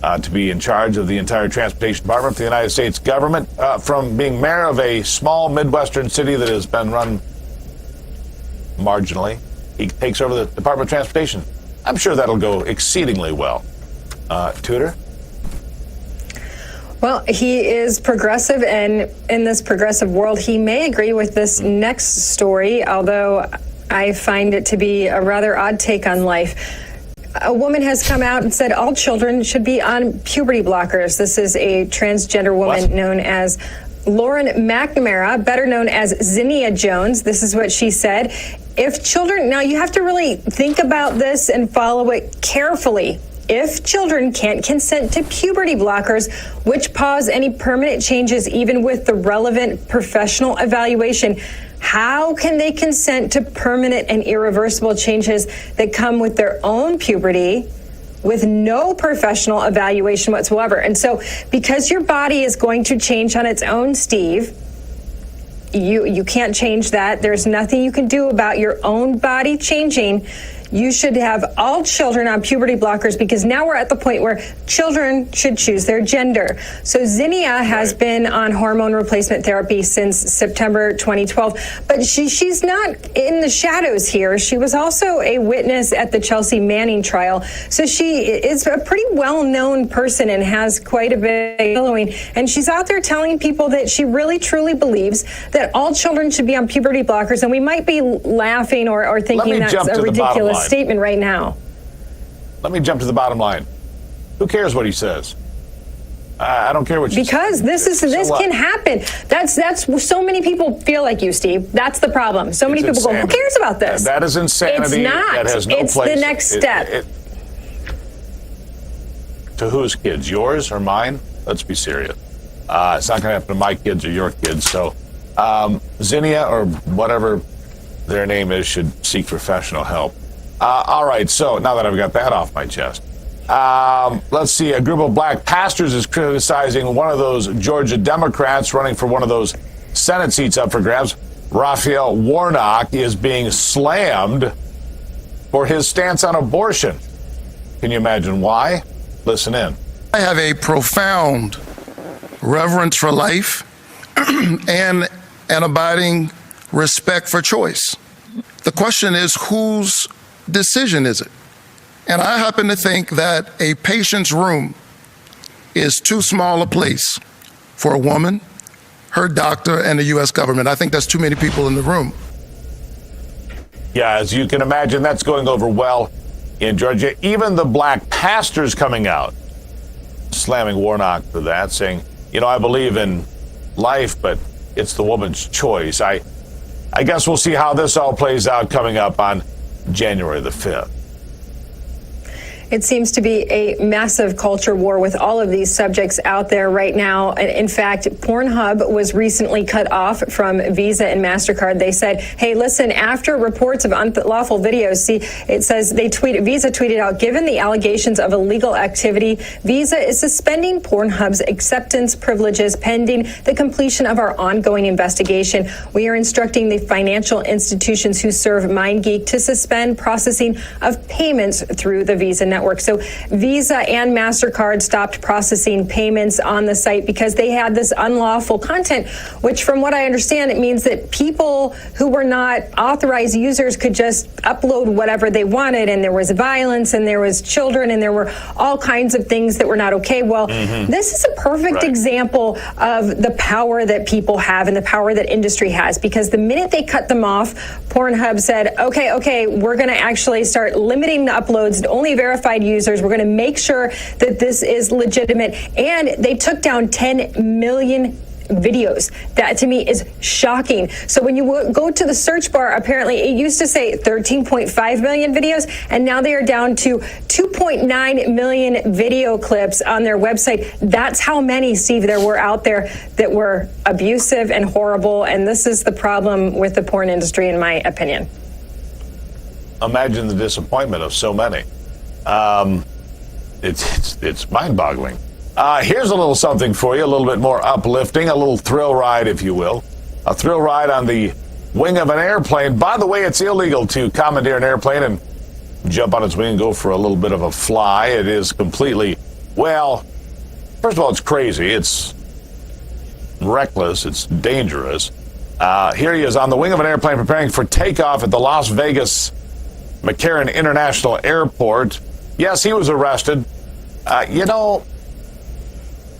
E: to be in charge of the entire transportation department for the United States government. From being mayor of a small Midwestern city that has been run marginally, he takes over the Department of Transportation. I'm sure that'll go exceedingly well. Tudor?
D: Well, he is progressive, and in this progressive world, he may agree with this next story, although I find it to be a rather odd take on life. A woman has come out and said all children should be on puberty blockers. This is a transgender woman known as Lauren McNamara, better known as Zinnia Jones. This is what she said. If children, now you have to really think about this and follow it carefully. If children can't consent to puberty blockers, which pause any permanent changes even with the relevant professional evaluation, how can they consent to permanent and irreversible changes that come with their own puberty with no professional evaluation whatsoever? And so because your body is going to change on its own, Steve, you can't change that. There's nothing you can do about your own body changing. you should have all children on puberty blockers because now we're at the point where children should choose their gender. So Zinnia has been on hormone replacement therapy since September 2012, but she's not in the shadows here. She was also a witness at the Chelsea Manning trial. So she is a pretty well-known person and has quite a bit of following. And she's out there telling people that she really truly believes that all children should be on puberty blockers. And we might be laughing or thinking that's a ridiculous statement right now.
E: Let me jump to the bottom line. Who cares what he says? I don't care what you say.
D: Because this can happen. That's so many people feel like you, Steve. That's the problem. So many people go, who cares about this?
E: That is insanity.
D: It's not.
E: That has no
D: it's
E: place.
D: The next step.
E: To whose kids? Yours or mine? Let's be serious. It's not going to happen to my kids or your kids. So Zinnia or whatever their name is should seek professional help. All right. So now that I've got that off my chest, let's see. A group of black pastors is criticizing one of those Georgia Democrats running for one of those Senate seats up for grabs. Raphael Warnock is being slammed for his stance on abortion. Can you imagine why? Listen in.
R: I have a profound reverence for life and an abiding respect for choice. The question is, whose decision is it? And I happen to think that a patient's room is too small a place for a woman, her doctor, and the U.S. government. I think that's too many people in the room.
E: Yeah, as you can imagine, that's going over well in Georgia. Even the black pastors coming out, slamming Warnock for that, saying, I believe in life, but it's the woman's choice. I guess we'll see how this all plays out coming up on January the 5th.
D: It seems to be a massive culture war with all of these subjects out there right now. In fact, Pornhub was recently cut off from Visa and MasterCard. They said, hey, listen, after reports of unlawful videos, see, it says Visa tweeted out, given the allegations of illegal activity, Visa is suspending Pornhub's acceptance privileges pending the completion of our ongoing investigation. We are instructing the financial institutions who serve MindGeek to suspend processing of payments through the Visa network. So Visa and MasterCard stopped processing payments on the site because they had this unlawful content, which from what I understand, it means that people who were not authorized users could just upload whatever they wanted. And there was violence and there was children and there were all kinds of things that were not okay. Well, this is a perfect example of the power that people have and the power that industry has, because the minute they cut them off, Pornhub said, okay, we're going to actually start limiting the uploads to only verified users. We're going to make sure that this is legitimate. And they took down 10 million videos. That to me is shocking. So when you go to the search bar, apparently it used to say 13.5 million videos, and now they are down to 2.9 million video clips on their website. That's how many, Steve, there were out there that were abusive and horrible. And this is the problem with the porn industry, in my opinion.
E: Imagine the disappointment of so many. It's mind-boggling. Here's a little something for you, a little bit more uplifting, a little thrill ride, if you will. A thrill ride on the wing of an airplane. By the way, it's illegal to commandeer an airplane and jump on its wing and go for a little bit of a fly. It is completely, well, first of all, it's crazy. It's reckless. It's dangerous. Here he is on the wing of an airplane preparing for takeoff at the Las Vegas McCarran International Airport. Yes, he was arrested.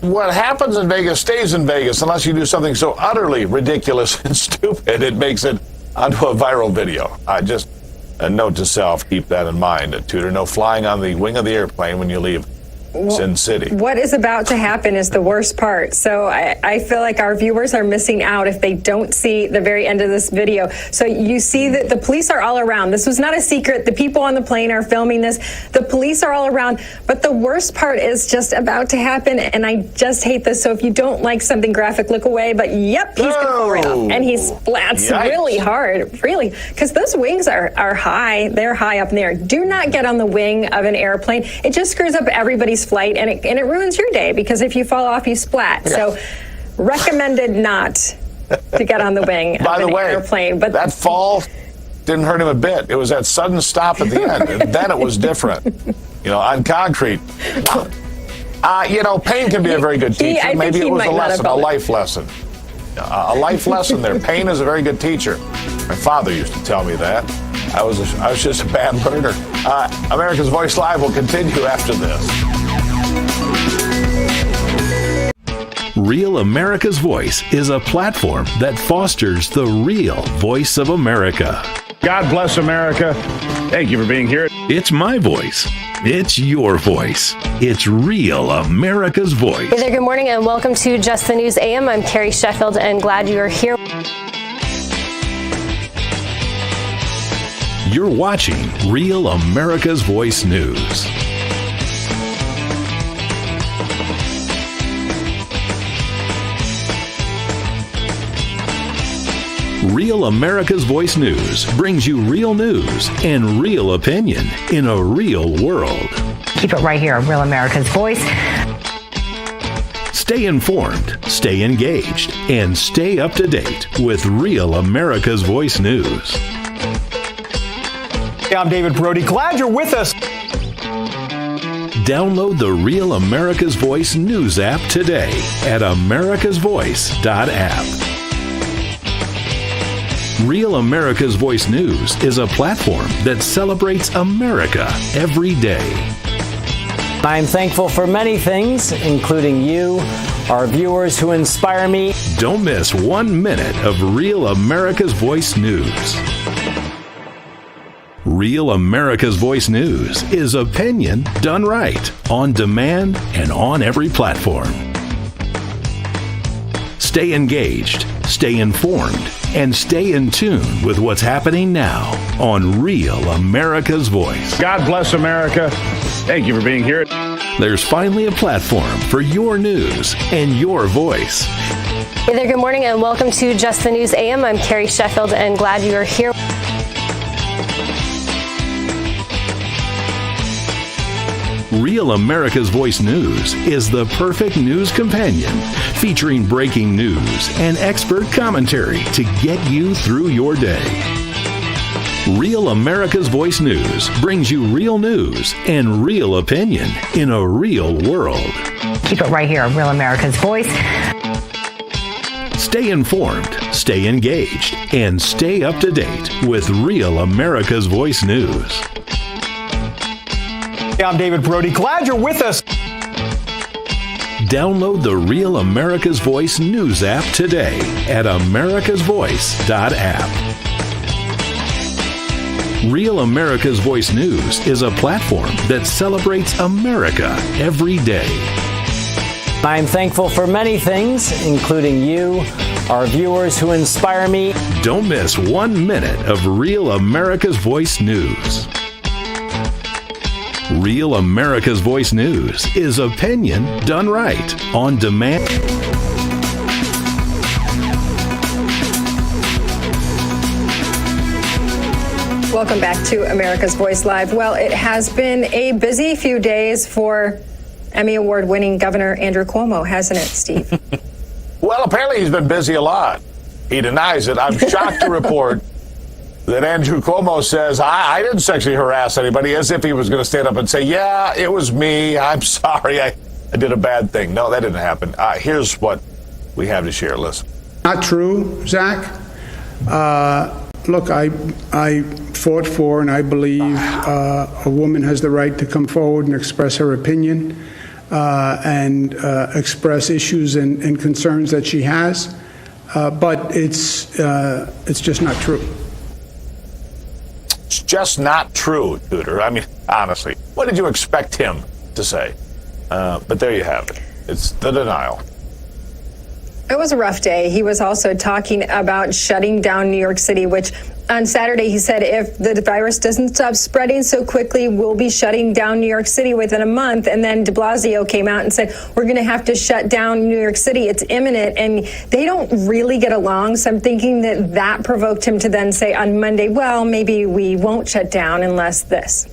E: What happens in Vegas stays in Vegas unless you do something so utterly ridiculous and stupid it makes it onto a viral video. Just a note to self, keep that in mind. Tudor, no flying on the wing of the airplane when you leave Sin City.
D: What is about to happen is the worst part. So I feel like our viewers are missing out if they don't see the very end of this video. So you see that the police are all around. This was not a secret. The people on the plane are filming this. The police are all around. But the worst part is just about to happen. And I just hate this. So if you don't like something graphic, look away. But yep, he's going to fall right off. And he splats really hard. Really. Because those wings are high. They're high up in the air. Do not get on the wing of an airplane. It just screws up everybody's flight, and it ruins your day, because if you fall off, you splat. Yeah. So recommended not to get on the wing of an airplane. But
E: that fall didn't hurt him a bit. It was that sudden stop at the end, and then it was different. On concrete. Pain can be a very good teacher. Maybe it was a lesson, a life lesson. A life lesson there. Pain is a very good teacher. My father used to tell me that. I was just a bad learner. America's Voice Live will continue after this.
A: Real America's Voice is a platform that fosters the real voice of America.
B: God bless America. Thank you for being here.
A: It's my voice. It's your voice. It's Real America's Voice.
N: Hey there, good morning, and welcome to Just the News AM. I'm Carrie Sheffield, and glad you are here.
A: You're watching Real America's Voice News. Real America's Voice News brings you real news and real opinion in a real world.
O: Keep it right here, Real America's Voice.
A: Stay informed, stay engaged, and stay up to date with Real America's Voice News.
P: Hey, I'm David Brody. Glad you're with us.
A: Download the Real America's Voice News app today at americasvoice.app. Real America's Voice News is a platform that celebrates America every day.
C: I'm thankful for many things, including you, our viewers who inspire me.
A: Don't miss 1 minute of Real America's Voice News. Real America's Voice News is opinion done right, on demand, and on every platform. Stay engaged, stay informed, and stay in tune with what's happening now on Real America's Voice.
B: God bless America. Thank you for being here.
A: There's finally a platform for your news and your voice.
N: Hey there, good morning, and welcome to Just the News AM. I'm Carrie Sheffield, and glad you are here.
A: Real America's Voice News is the perfect news companion, featuring breaking news and expert commentary to get you through your day. Real America's Voice News brings you real news and real opinion in a real world.
O: Keep it right here, Real America's Voice.
A: Stay informed, stay engaged, and stay up to date with Real America's Voice News.
P: Hey, I'm David Brody. Glad you're with us.
A: Download the Real America's Voice News app today at americasvoice.app. Real America's Voice News is a platform that celebrates America every day.
C: I'm thankful for many things, including you, our viewers who inspire me.
A: Don't miss 1 minute of Real America's Voice News. Real America's Voice News is opinion done right, on demand.
D: Welcome back to America's Voice Live. Well, it has been a busy few days for Emmy Award-winning Governor Andrew Cuomo, hasn't it, Steve?
E: Well, apparently he's been busy a lot. He denies it. I'm shocked to report that Andrew Cuomo says, I didn't sexually harass anybody, as if he was going to stand up and say, yeah, it was me. I'm sorry. I did a bad thing. No, that didn't happen. Here's what we have to share. Listen.
S: Not true, Zach. Look, I fought for and I believe a woman has the right to come forward and express her opinion and express issues and concerns that she has. But it's just not true.
E: It's just not true, Tudor. I mean, honestly, what did you expect him to say? But there you have it. It's the denial.
D: It was a rough day. He was also talking about shutting down New York City, which on Saturday he said if the virus doesn't stop spreading so quickly, we'll be shutting down New York City within a month. And then de Blasio came out and said, we're going to have to shut down New York City. It's imminent. And they don't really get along. So I'm thinking that provoked him to then say on Monday, well, maybe we won't shut down unless this.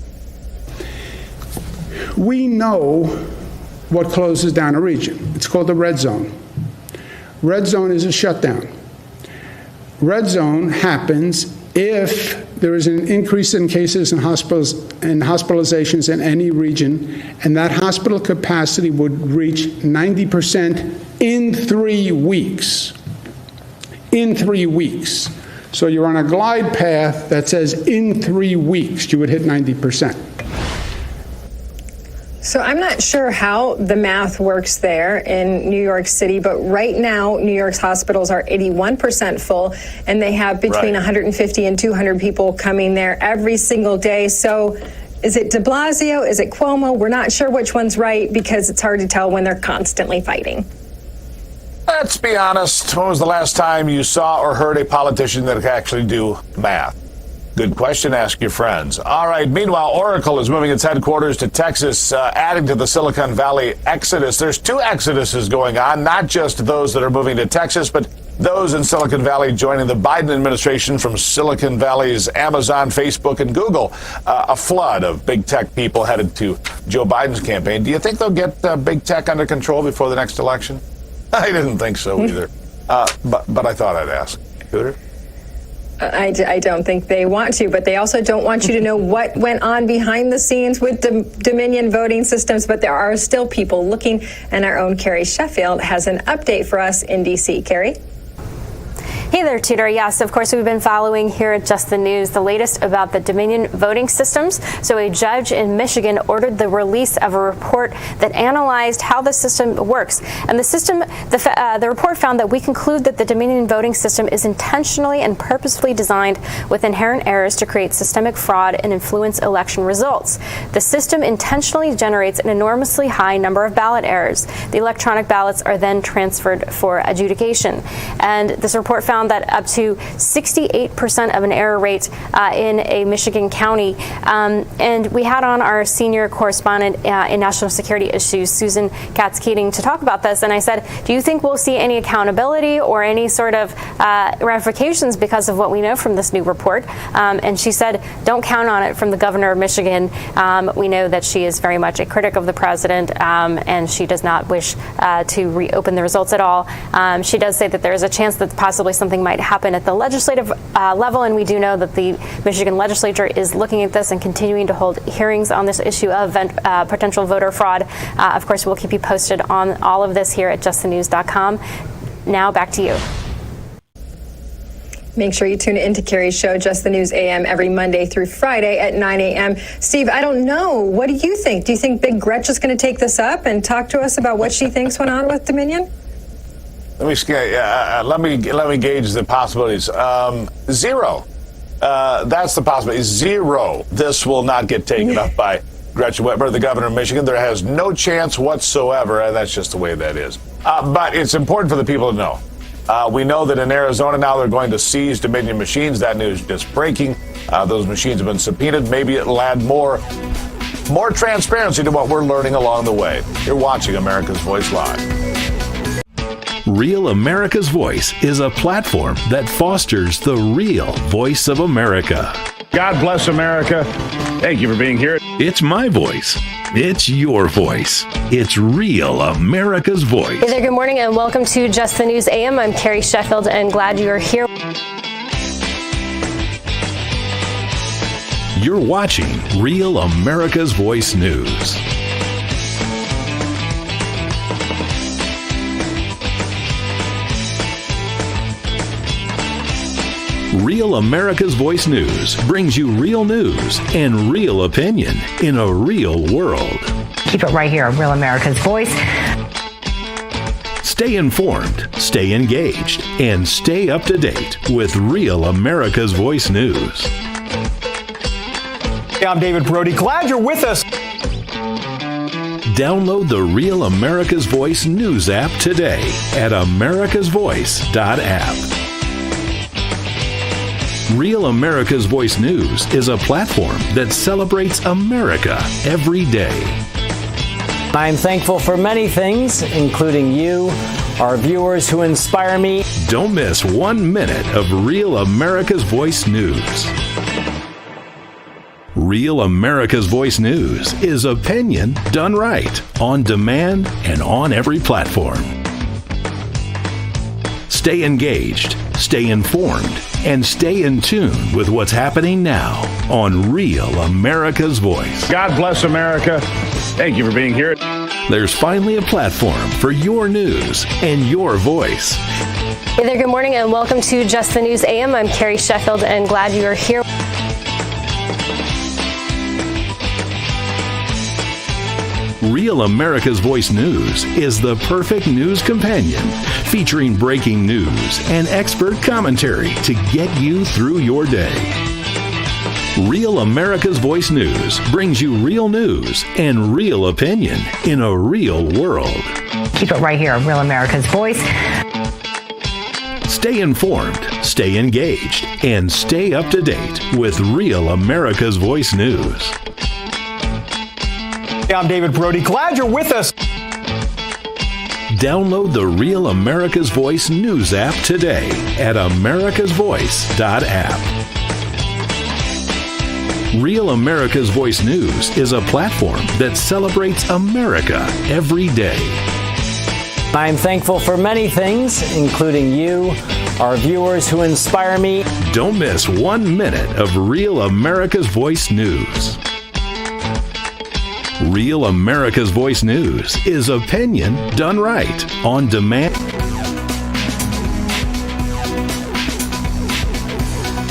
S: We know what closes down a region. It's called the red zone. Red zone is a shutdown. Red zone happens if there is an increase in cases in hospitals and hospitalizations in any region, and that hospital capacity would reach 90% in 3 weeks. In 3 weeks. So you're on a glide path that says in 3 weeks you would hit 90%.
D: So I'm not sure how the math works there in New York City, but right now New York's hospitals are 81% full, and they have between 150 and 200 people coming there every single day. So is it de Blasio? Is it Cuomo? We're not sure which one's right because it's hard to tell when they're constantly fighting.
E: Let's be honest. When was the last time you saw or heard a politician that could actually do math? Good question. Ask your friends. All right. Meanwhile, Oracle is moving its headquarters to Texas, adding to the Silicon Valley exodus. There's 2 exoduses going on, not just those that are moving to Texas, but those in Silicon Valley joining the Biden administration from Silicon Valley's Amazon, Facebook, and Google. A flood of big tech people headed to Joe Biden's campaign. Do you think they'll get big tech under control before the next election? I didn't think so either. But I thought I'd ask. Tudor?
D: I don't think they want to, but they also don't want you to know what went on behind the scenes with Dominion voting systems. But there are still people looking, and our own Carrie Sheffield has an update for us in D.C. Carrie?
N: Hey there, Tudor. Yes, of course, we've been following here at Just the News the latest about the Dominion voting systems. So a judge in Michigan ordered the release of a report that analyzed how the system works. And the report found that we conclude that the Dominion voting system is intentionally and purposefully designed with inherent errors to create systemic fraud and influence election results. The system intentionally generates an enormously high number of ballot errors. The electronic ballots are then transferred for adjudication. And this report found that up to 68% of an error rate in a Michigan county. And we had on our senior correspondent in national security issues, Susan Katz-Keating, to talk about this. And I said, do you think we'll see any accountability or any sort of ramifications because of what we know from this new report? And she said, don't count on it from the governor of Michigan. We know that she is very much a critic of the president, and she does not wish to reopen the results at all. She does say that there is a chance that possibly something might happen at the legislative level, and we do know that the Michigan legislature is looking at this and continuing to hold hearings on this issue of potential voter fraud. Of course, we'll keep you posted on all of this here at justthenews.com. Now back to you.
D: Make sure you tune into Carrie's show, Just the News AM, every Monday through Friday at 9 a.m. Steve, I don't know. What do you think? Do you think Big Gretch is going to take this up and talk to us about what she thinks went on with Dominion?
E: Let me gauge the possibilities. 0. That's the possibility. 0. This will not get taken up by Gretchen Whitmer, the governor of Michigan. There has no chance whatsoever, and that's just the way that is. But it's important for the people to know. We know that in Arizona now they're going to seize Dominion machines. That news just breaking. Those machines have been subpoenaed. Maybe it'll add more transparency to what we're learning along the way. You're watching America's Voice Live.
A: Real America's Voice is a platform that fosters the real voice of America.
B: God bless America. Thank you for being here.
A: It's my voice. It's your voice. It's Real America's Voice.
N: Hey there, good morning, and welcome to Just the News AM. I'm Carrie Sheffield, and glad you are here.
A: You're watching Real America's Voice News. Real America's Voice News brings you real news and real opinion in a real world.
O: Keep it right here on Real America's Voice.
A: Stay informed, stay engaged, and stay up to date with Real America's Voice News.
P: Hey, I'm David Brody. Glad you're with us.
A: Download the Real America's Voice News app today at americasvoice.app. Real America's Voice News is a platform that celebrates America every day.
C: I'm thankful for many things, including you, our viewers who inspire me.
A: Don't miss 1 minute of Real America's Voice News. Real America's Voice News is opinion done right, on demand, and on every platform. Stay Stay engaged, stay informed, and stay in tune with what's happening now on Real America's Voice.
B: God bless America. Thank you for being here.
A: There's finally a platform for your news and your voice.
N: Hey there, good morning, and welcome to Just the News AM. I'm Carrie Sheffield, and glad you are here.
A: Real America's Voice News is the perfect news companion, featuring breaking news and expert commentary to get you through your day. Real America's Voice News brings you real news and real opinion in a real world.
O: Keep it right here on Real America's Voice.
A: Stay informed, stay engaged, and stay up to date with Real America's Voice News.
P: Hey, I'm David Brody. Glad you're with us.
A: Download the Real America's Voice News app today at americasvoice.app. Real America's Voice News is a platform that celebrates America every day.
C: I'm thankful for many things, including you, our viewers who inspire me.
A: Don't miss 1 minute of Real America's Voice News. Real America's Voice News is opinion done right, on demand.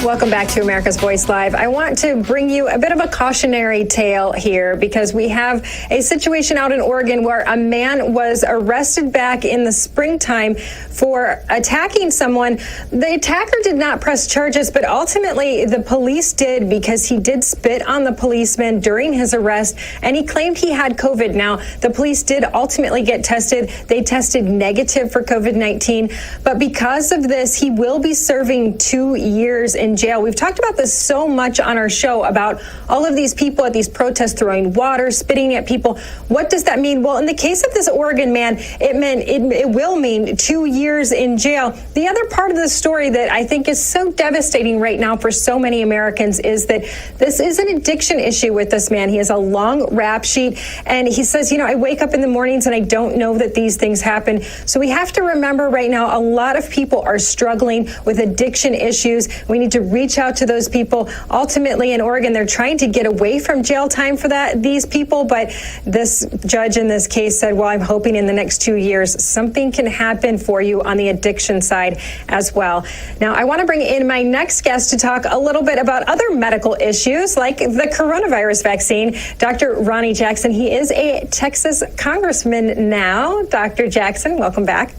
D: Welcome back to America's Voice Live. I want to bring you a bit of a cautionary tale here because we have a situation out in Oregon where a man was arrested back in the springtime for attacking someone. The attacker did not press charges, but ultimately the police did because he did spit on the policeman during his arrest, and he claimed he had COVID. Now, the police did ultimately get tested. They tested negative for COVID-19, but because of this, he will be serving 2 years in jail. We've talked about this so much on our show about all of these people at these protests throwing water, spitting at people. What does that mean? Well, in the case of this Oregon man, it will mean 2 years in jail. The other part of the story that I think is so devastating right now for so many Americans is that this is an addiction issue with this man. He has a long rap sheet, and he says, I wake up in the mornings and I don't know that these things happen. So we have to remember right now, a lot of people are struggling with addiction issues. We need to reach out to those people. Ultimately, in Oregon, they're trying to get away from jail time for these people, but this judge in this case said, well, I'm hoping in the next 2 years something can happen for you on the addiction side as well. Now, I want to bring in my next guest to talk a little bit about other medical issues like the coronavirus vaccine, Dr. Ronnie Jackson. He is a Texas congressman now. Dr. Jackson, welcome back.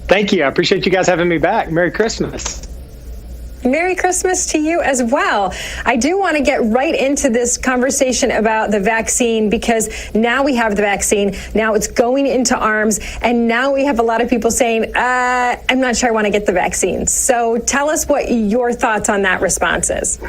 P: Thank you. I appreciate you guys having me back. Merry Christmas.
D: Merry Christmas to you as well. I do want to get right into this conversation about the vaccine because now we have the vaccine. Now it's going into arms. And now we have a lot of people saying, I'm not sure I want to get the vaccine. So tell us what your thoughts on that response is.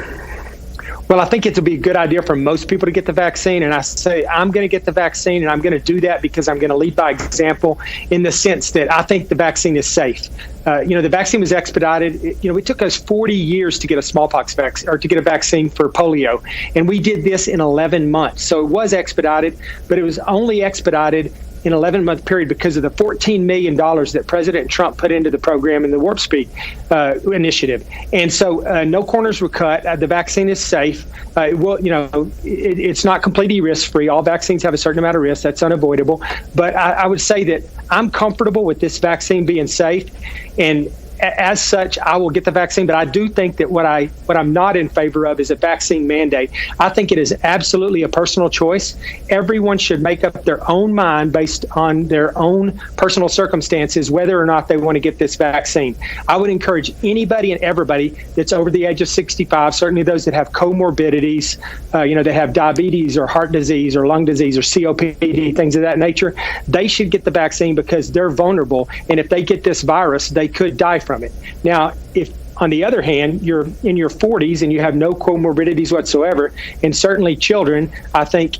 P: Well, I think it'll be a good idea for most people to get the vaccine. And I say I'm going to get the vaccine, and I'm going to do that because I'm going to lead by example in the sense that I think the vaccine is safe. The vaccine was expedited. It took us 40 years to get a smallpox vaccine or to get a vaccine for polio. And we did this in 11 months. So it was expedited, but it was only expedited in an 11-month period because of the $14 million that President Trump put into the program in the Warp Speed initiative. And so no corners were cut. The vaccine is safe. It's not completely risk-free. All vaccines have a certain amount of risk. That's unavoidable. But I would say that I'm comfortable with this vaccine being safe. And as such, I will get the vaccine, but I do think that what I'm not in favor of is a vaccine mandate. I think it is absolutely a personal choice. Everyone should make up their own mind based on their own personal circumstances, whether or not they want to get this vaccine. I would encourage anybody and everybody that's over the age of 65, certainly those that have comorbidities, that have diabetes or heart disease or lung disease or COPD, things of that nature, they should get the vaccine because they're vulnerable. And if they get this virus, they could die from it. Now, if on the other hand, you're in your 40s and you have no comorbidities whatsoever, and certainly children, I think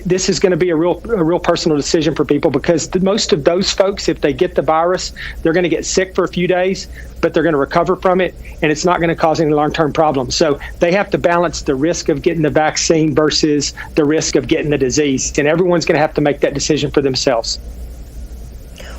P: this is going to be a real personal decision for people because most of those folks, if they get the virus, they're going to get sick for a few days, but they're going to recover from it, and it's not going to cause any long-term problems. So they have to balance the risk of getting the vaccine versus the risk of getting the disease, and everyone's going to have to make that decision for themselves.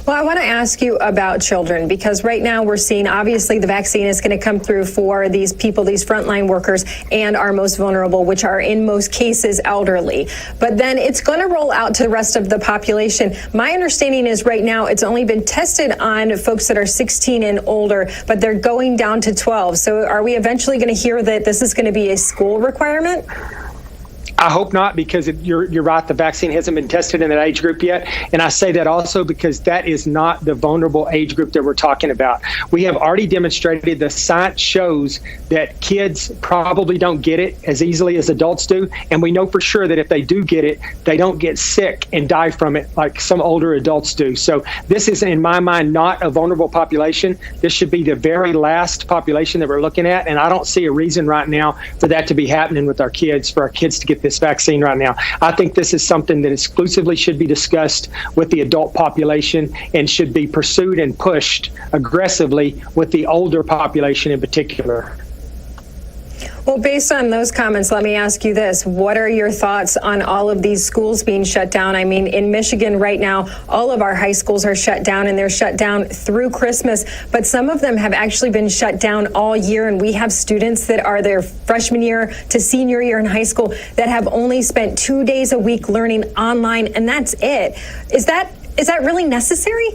D: Well, I want to ask you about children, because right now we're seeing, obviously, the vaccine is going to come through for these people, these frontline workers, and our most vulnerable, which are in most cases elderly. But then it's going to roll out to the rest of the population. My understanding is right now it's only been tested on folks that are 16 and older, but they're going down to 12. So are we eventually going to hear that this is going to be a school requirement?
P: I hope not, because you're right. The vaccine hasn't been tested in that age group yet. And I say that also because that is not the vulnerable age group that we're talking about. We have already demonstrated, the science shows that kids probably don't get it as easily as adults do. And we know for sure that if they do get it, they don't get sick and die from it like some older adults do. So this is, in my mind, not a vulnerable population. This should be the very last population that we're looking at. And I don't see a reason right now for that to be happening with our kids, for our kids to get this vaccine right now. I think this is something that exclusively should be discussed with the adult population and should be pursued and pushed aggressively with the older population in particular.
D: Well, based on those comments, let me ask you this. What are your thoughts on all of these schools being shut down? I mean, in Michigan right now, all of our high schools are shut down, and they're shut down through Christmas. But some of them have actually been shut down all year, and we have students that are their freshman year to senior year in high school that have only spent 2 days a week learning online, and that's it. Is that really necessary?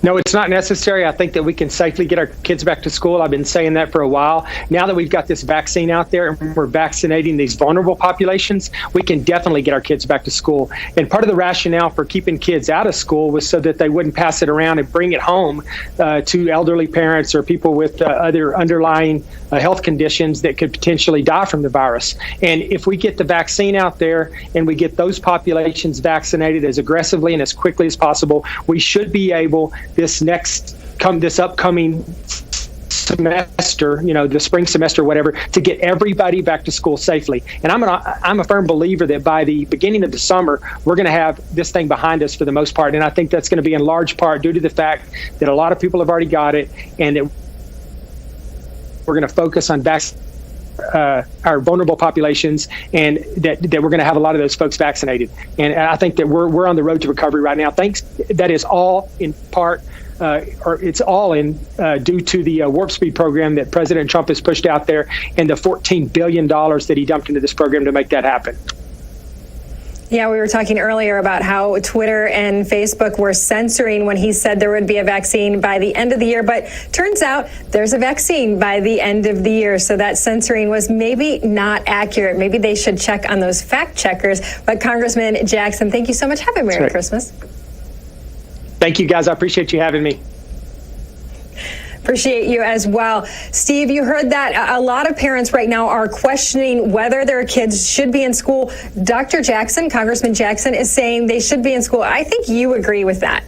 P: No, it's not necessary. I think that we can safely get our kids back to school. I've been saying that for a while. Now that we've got this vaccine out there and we're vaccinating these vulnerable populations, we can definitely get our kids back to school. And part of the rationale for keeping kids out of school was so that they wouldn't pass it around and bring it home to elderly parents or people with other underlying health conditions that could potentially die from the virus. And if we get the vaccine out there and we get those populations vaccinated as aggressively and as quickly as possible, we should be able this upcoming semester, the spring semester, whatever, to get everybody back to school safely. And I'm a firm believer that by the beginning of the summer, we're going to have this thing behind us for the most part. And I think that's going to be in large part due to the fact that a lot of people have already got it, and that we're going to focus on our vulnerable populations, and that we're going to have a lot of those folks vaccinated. And I think that we're on the road to recovery right now. That is all in part, or it's all in due to the Warp Speed program that President Trump has pushed out there, and the $14 billion that he dumped into this program to make that happen.
D: Yeah, we were talking earlier about how Twitter and Facebook were censoring when he said there would be a vaccine by the end of the year. But turns out there's a vaccine by the end of the year. So that censoring was maybe not accurate. Maybe they should check on those fact checkers. But Congressman Jackson, thank you so much. Have a Merry Christmas.
P: Thank you, guys. I appreciate you having me.
D: Appreciate you as well. Steve, you heard that. A lot of parents right now are questioning whether their kids should be in school. Dr. Jackson, Congressman Jackson, is saying they should be in school. I think you agree with that.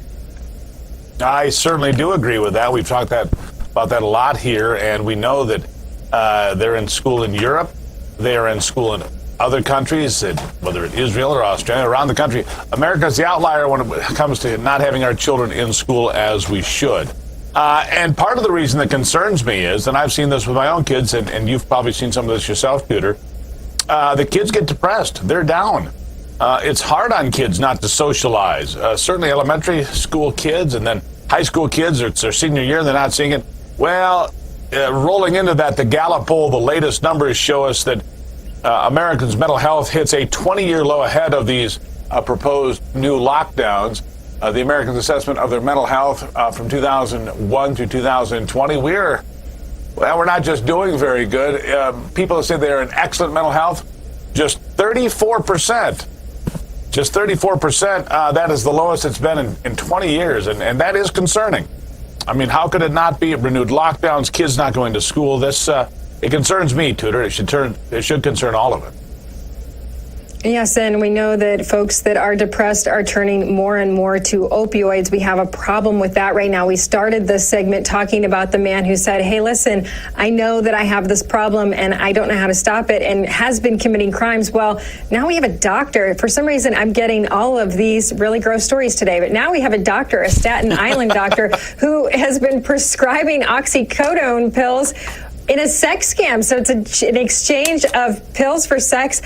E: I certainly do agree with that. We've talked about that a lot here, and we know that they're in school in Europe. They are in school in other countries, whether it's Israel or Australia, around the country. America's the outlier when it comes to not having our children in school as we should. And part of the reason that concerns me is, and I've seen this with my own kids, and you've probably seen some of this yourself, Tudor, the kids get depressed. They're down. It's hard on kids not to socialize. Certainly elementary school kids, and then high school kids, it's their senior year, they're not seeing it. Well, rolling into that, the Gallup poll, the latest numbers show us that Americans' mental health hits a 20-year low ahead of these proposed new lockdowns. The Americans' assessment of their mental health from 2001 to 2020, we're not just doing very good. People that say they're in excellent mental health, just 34%. Just 34%. That is the lowest it's been in 20 years, and that is concerning. I mean, how could it not be? Renewed lockdowns, kids not going to school. This it concerns me, Tudor. It should concern all of it.
D: Yes, and we know that folks that are depressed are turning more and more to opioids. We have a problem with that right now. We started this segment talking about the man who said, hey, listen, I know that I have this problem and I don't know how to stop it, and has been committing crimes. Well, now we have a doctor. For some reason, I'm getting all of these really gross stories today, but now we have a doctor, a Staten Island doctor, who has been prescribing oxycodone pills in a sex scam. So it's an exchange of pills for sex.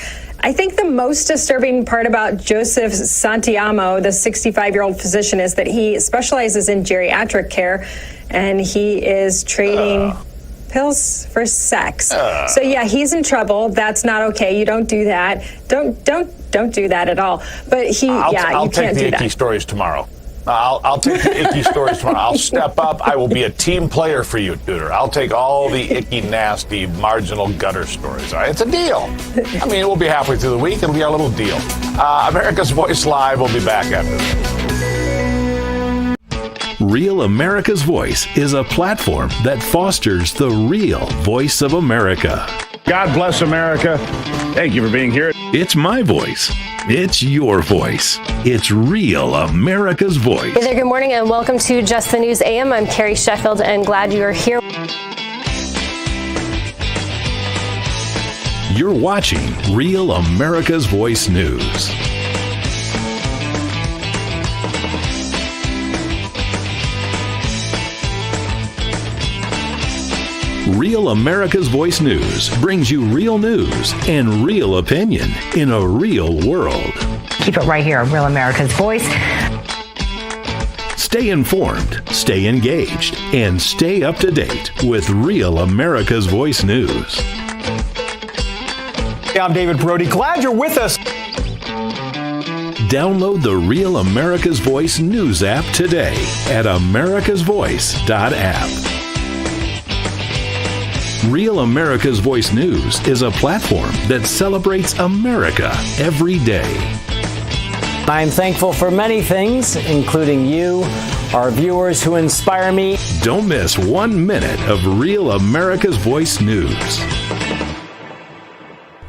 D: I think the most disturbing part about Joseph Santiamo, the 65-year-old physician, is that he specializes in geriatric care, and he is trading pills for sex. So yeah, he's in trouble. That's not okay. You don't do that. Don't do that at all. But you can't do that.
E: I'll take the icky stories tomorrow. I'll take the icky stories tomorrow. I'll step up. I will be a team player for you, Tudor. I'll take all the icky, nasty, marginal gutter stories. All right, it's a deal. I mean, we'll be halfway through the week. It'll be our little deal. America's Voice Live will be back after this.
A: Real America's Voice is a platform that fosters the real voice of America.
B: God bless America. Thank you for being here.
A: It's my voice. It's your voice. It's Real America's Voice.
N: Hey there, good morning, and welcome to Just the News AM. I'm Carrie Sheffield, and glad you are here.
A: You're watching Real America's Voice News. Real America's Voice News brings you real news and real opinion in a real world.
O: Keep it right here, Real America's Voice.
A: Stay informed, stay engaged, and stay up to date with Real America's Voice News.
T: Hey, I'm David Brody. Glad you're with us.
A: Download the Real America's Voice News app today at americasvoice.app. Real America's Voice News is a platform that celebrates America every day.
C: I'm thankful for many things, including you, our viewers who inspire me.
A: Don't miss 1 minute of Real America's Voice News.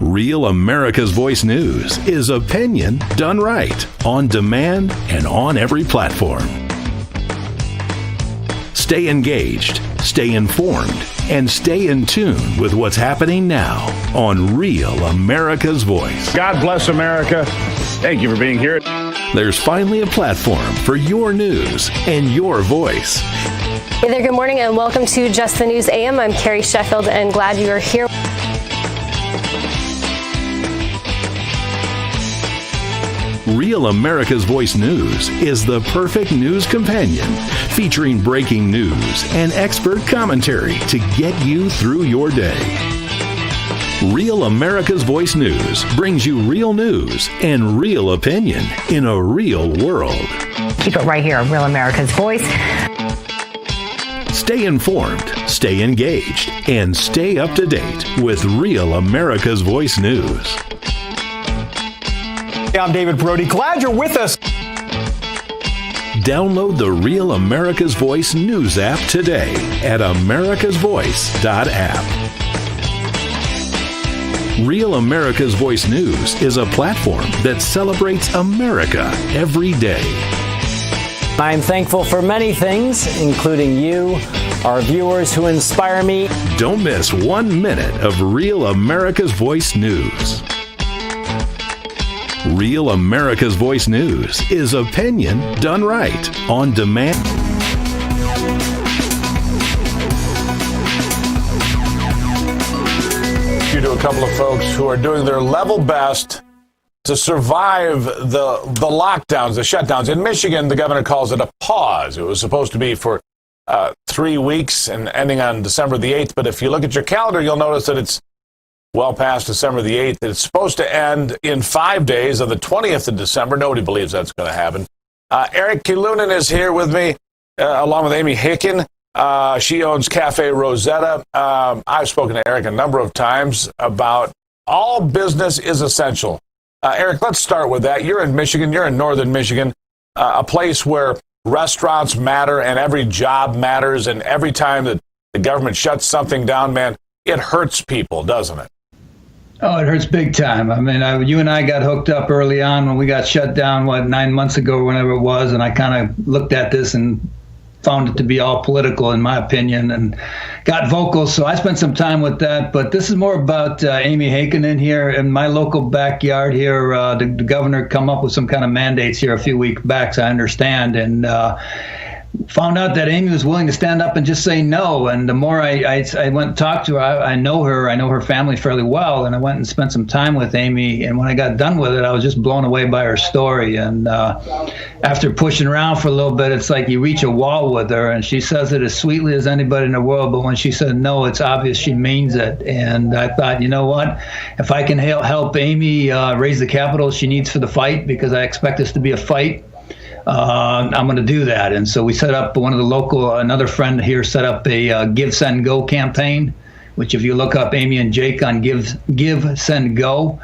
A: Real America's Voice News is opinion done right, on demand, and on every platform. Stay engaged, stay informed, and stay in tune with what's happening now on Real America's Voice.
B: God bless America. Thank you for being here.
A: There's finally a platform for your news and your voice.
N: Hey there, good morning, and welcome to Just the News AM. I'm Carrie Sheffield, and glad you are here.
A: Real America's Voice News is the perfect news companion, featuring breaking news and expert commentary to get you through your day. Real America's Voice News brings you real news and real opinion in a real world.
O: Keep it right here, Real America's Voice.
A: Stay informed, stay engaged, and stay up to date with Real America's Voice News.
T: Hey, I'm David Brody. Glad you're with us.
A: Download the Real America's Voice News app today at americasvoice.app. Real America's Voice News is a platform that celebrates America every day.
C: I'm thankful for many things, including you, our viewers who inspire me.
A: Don't miss 1 minute of Real America's Voice News. Real America's Voice News is opinion done right, on demand.
E: You to a couple of folks who are doing their level best to survive the lockdowns, the shutdowns. In Michigan, the governor calls it a pause. It was supposed to be for 3 weeks and ending on December the 8th. But if you look at your calendar, you'll notice that it's well past December the 8th. It's supposed to end in 5 days on the 20th of December. Nobody believes that's going to happen. Eric Kilunen is here with me, along with Amy Hicken. She owns Cafe Rosetta. I've spoken to Eric a number of times about all business is essential. Eric, let's start with that. You're in Michigan. You're in northern Michigan, a place where restaurants matter and every job matters. And every time that the government shuts something down, man, it hurts people, doesn't it?
U: Oh, it hurts big time. I mean, you and I got hooked up early on when we got shut down, 9 months ago, whenever it was, and I kind of looked at this and found it to be all political, in my opinion, and got vocal. So I spent some time with that. But this is more about Amy Hicken here in my local backyard here. The governor come up with some kind of mandates here a few weeks back, so I understand. And found out that Amy was willing to stand up and just say no. And the more I went and talked to her, I know her family fairly well, and I went and spent some time with Amy. And when I got done with it, I was just blown away by her story. And after pushing around for a little bit, it's like you reach a wall with her, and she says it as sweetly as anybody in the world. But when she said no, it's obvious she means it. And I thought, you know what? If I can help Amy raise the capital she needs for the fight, because I expect this to be a fight, I'm going to do that. And so we set up another friend here set up a Give, Send, Go campaign, which if you look up Amy and Jake on Give, Send, Go,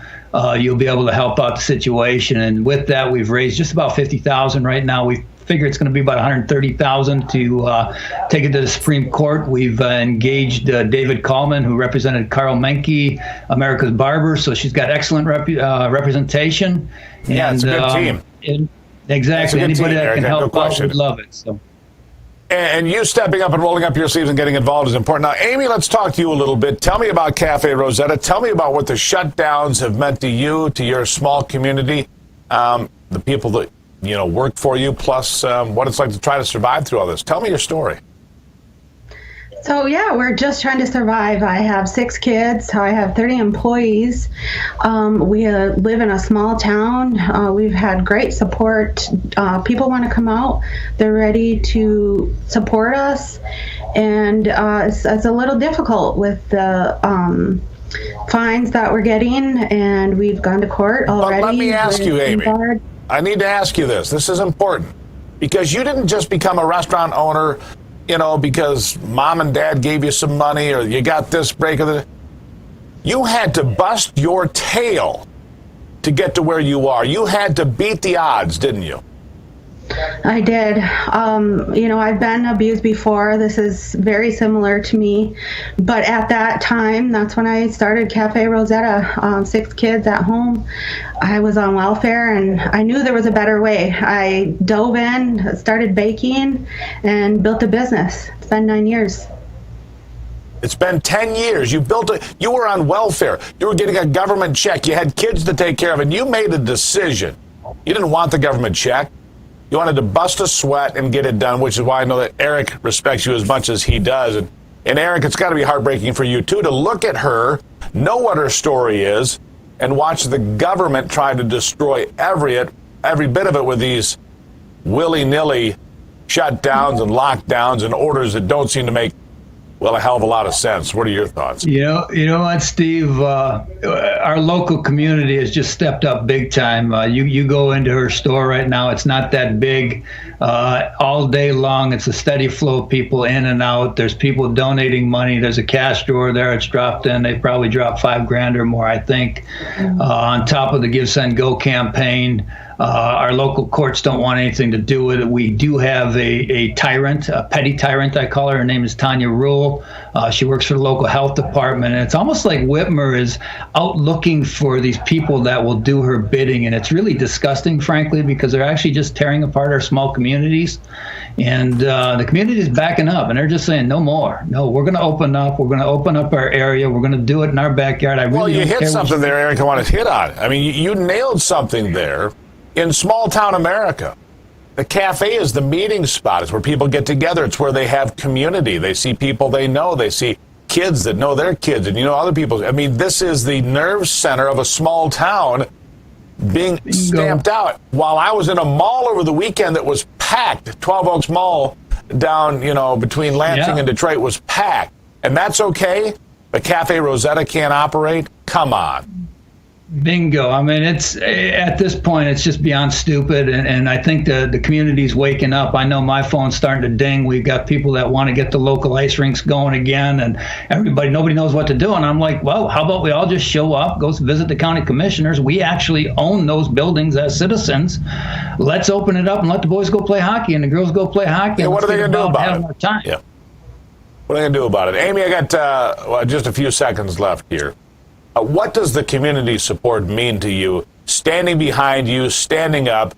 U: you'll be able to help out the situation. And with that, we've raised just about $50,000 right now. We figure it's going to be about $130,000 to take it to the Supreme Court. We've engaged David Kallman, who represented Carl Menke, America's Barber. So she's got excellent representation.
E: Yeah, it's a good team.
U: Exactly. Anybody that can help out would love it. So.
E: And you stepping up and rolling up your sleeves and getting involved is important. Now, Amy, let's talk to you a little bit. Tell me about Cafe Rosetta. Tell me about what the shutdowns have meant to you, to your small community, the people that work for you, plus what it's like to try to survive through all this. Tell me your story.
F: So, yeah, we're just trying to survive. I have 6 kids. I have 30 employees. We live in a small town. We've had great support. People want to come out. They're ready to support us. And it's a little difficult with the fines that we're getting, and we've gone to court already.
E: But let me ask you, Amy. I need to ask you this. This is important, because you didn't just become a restaurant owner because mom and dad gave you some money or you got this break of the. You had to bust your tail to get to where you are. You had to beat the odds, didn't you?
F: I did. I've been abused before. This is very similar to me. But at that time, that's when I started Cafe Rosetta. 6 kids at home. I was on welfare, and I knew there was a better way. I dove in, started baking, and built a business. It's been 9 years.
E: It's been 10 years. You were on welfare. You were getting a government check. You had kids to take care of, and you made a decision. You didn't want the government check. You wanted to bust a sweat and get it done, which is why I know that Eric respects you as much as he does. And Eric, it's got to be heartbreaking for you, too, to look at her, know what her story is, and watch the government try to destroy every bit of it with these willy-nilly shutdowns and lockdowns and orders that don't seem to make, a hell of a lot of sense. What are your thoughts?
U: You know what, Steve? Our local community has just stepped up big time. You go into her store right now. It's not that big. All day long, it's a steady flow of people in and out. There's people donating money. There's a cash drawer there. It's dropped in. They probably dropped $5,000 or more, I think, on top of the Give, Send, Go campaign. Our local courts don't want anything to do with it. We do have a tyrant, a petty tyrant, I call her. Her name is Tanya Rule. She works for the local health department. And it's almost like Whitmer is out looking for these people that will do her bidding. And it's really disgusting, frankly, because they're actually just tearing apart our small communities. And the community is backing up, and they're just saying, no more. No, we're going to open up. We're going to open up our area. We're going to do it in our backyard.
E: You hit something there, Eric, I want to hit on. I mean, you nailed something there. In small town America, the cafe is the meeting spot. It's where people get together. It's where they have community. They see people they know. They see kids that know their kids and other people. I mean, this is the nerve center of a small town being stamped out. While I was in a mall over the weekend that was packed, 12 Oaks Mall down, between Lansing and Detroit was packed. And that's okay, but Cafe Rosetta can't operate? Come on.
U: Bingo. I mean, it's at this point, it's just beyond stupid. And I think the community's waking up. I know my phone's starting to ding. We've got people that want to get the local ice rinks going again, and nobody knows what to do. And I'm like, well, how about we all just show up, go visit the county commissioners? We actually own those buildings as citizens. Let's open it up and let the boys go play hockey and the girls go play hockey.
E: Yeah, what are they going to do about it?
U: More time.
E: Yeah. What are they going to do about it? Amy, I got just a few seconds left here. What does the community support mean to you? Standing behind you, standing up,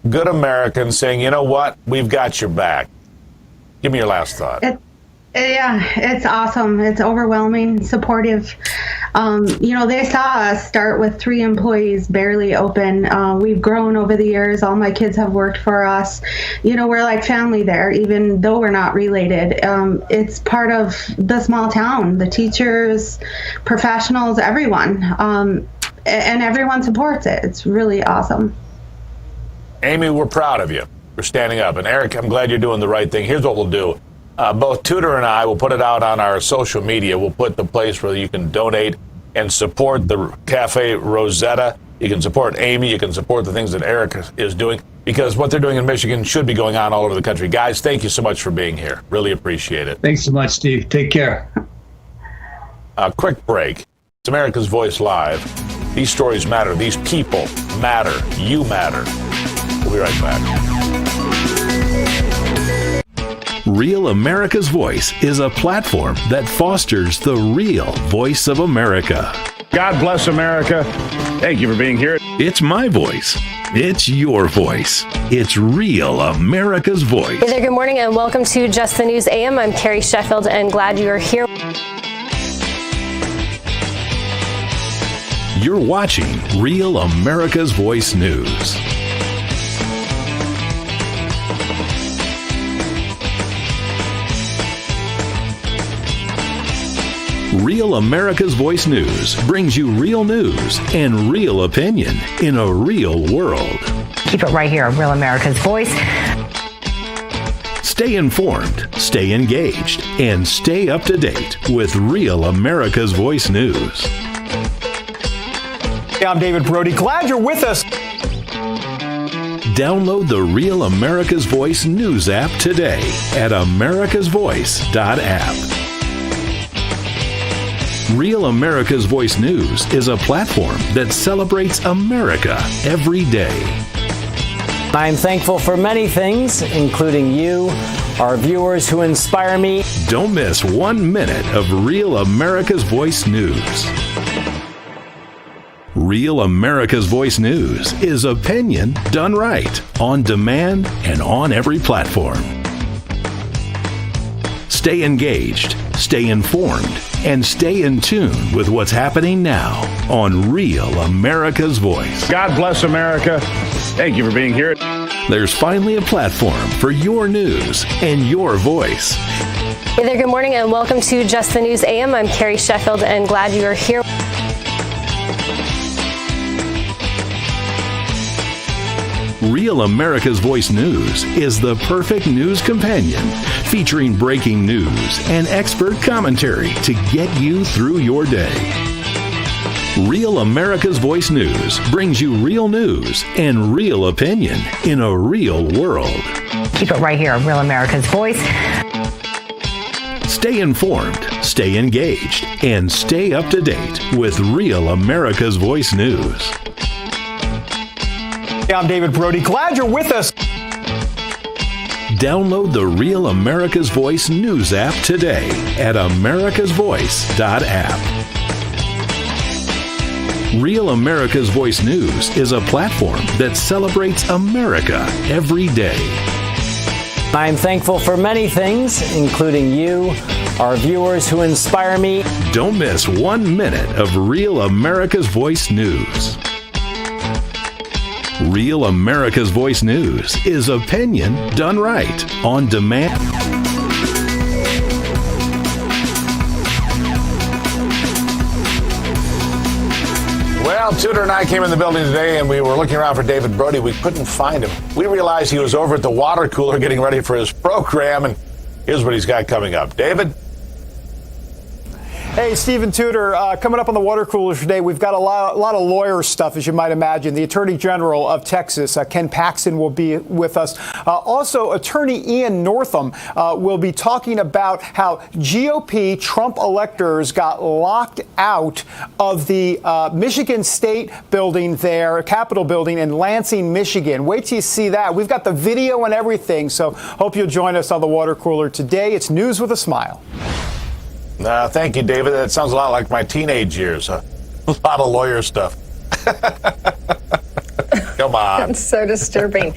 E: good Americans saying, you know what, we've got your back. Give me your last thought.
F: Yeah, it's awesome. It's overwhelming, supportive. They saw us start with 3 employees, barely open. We've grown over the years. All my kids have worked for us. We're like family there, even though we're not related. It's part of the small town, the teachers, professionals, everyone. And everyone supports it. It's really awesome.
E: Amy, we're proud of you for standing up. And Eric, I'm glad you're doing the right thing. Here's what we'll do. Both Tudor and I will put it out on our social media. We'll put the place where you can donate and support the Cafe Rosetta. You can support Amy. You can support the things that Eric is doing, because what they're doing in Michigan should be going on all over the country. Guys, thank you so much for being here. Really appreciate it.
U: Thanks so much, Steve. Take care.
E: Quick break. It's America's Voice Live. These stories matter. These people matter. You matter. We'll be right back.
A: Real America's Voice is a platform that fosters the real voice of America.
B: God bless America. Thank you for being here.
A: It's my voice. It's your voice. It's Real America's Voice.
N: Hey there, good morning, and welcome to Just the News AM. I'm Carrie Sheffield, and glad you are here.
A: You're watching Real America's Voice News. Real America's Voice News brings you real news and real opinion in a real world.
O: Keep it right here, Real America's Voice.
A: Stay informed, stay engaged, and stay up to date with Real America's Voice News.
T: Hey, I'm David Brody. Glad you're with us.
A: Download the Real America's Voice News app today at americasvoice.app. Real America's Voice News is a platform that celebrates America every day.
C: I'm thankful for many things, including you, our viewers who inspire me.
A: Don't miss 1 minute of Real America's Voice News. Real America's Voice News is opinion done right, on demand, and on every platform. Stay engaged, stay informed, and stay in tune with what's happening now on Real America's Voice.
B: God bless America. Thank you for being here.
A: There's finally a platform for your news and your voice.
N: Hey there, good morning, and welcome to Just the News AM. I'm Carrie Sheffield, and glad you are here.
A: Real America's Voice News is the perfect news companion, featuring breaking news and expert commentary to get you through your day. Real America's Voice News brings you real news and real opinion in a real world.
O: Keep it right here, Real America's Voice.
A: Stay informed, stay engaged, and stay up to date with Real America's Voice News.
T: Hey, I'm David Brody. Glad you're with us.
A: Download the Real America's Voice News app today at americasvoice.app. Real America's Voice News is a platform that celebrates America every day.
C: I'm thankful for many things, including you, our viewers who inspire me.
A: Don't miss 1 minute of Real America's Voice News. Real America's Voice News is opinion done right, on demand.
E: Well, Tudor and I came in the building today, and we were looking around for David Brody. We couldn't find him. We realized he was over at the water cooler getting ready for his program, and here's what he's got coming up. David?
T: Hey, Stephen Tudor, coming up on the water cooler today, we've got a lot of lawyer stuff, as you might imagine. The Attorney General of Texas, Ken Paxton, will be with us. Also, Attorney Ian Northam will be talking about how GOP Trump electors got locked out of the Michigan State building there, Capitol building in Lansing, Michigan. Wait till you see that. We've got the video and everything, so hope you'll join us on the water cooler today. It's News with a Smile.
E: Thank you, David. That sounds a lot like my teenage years. A lot of lawyer stuff. Come on.
D: It's so disturbing.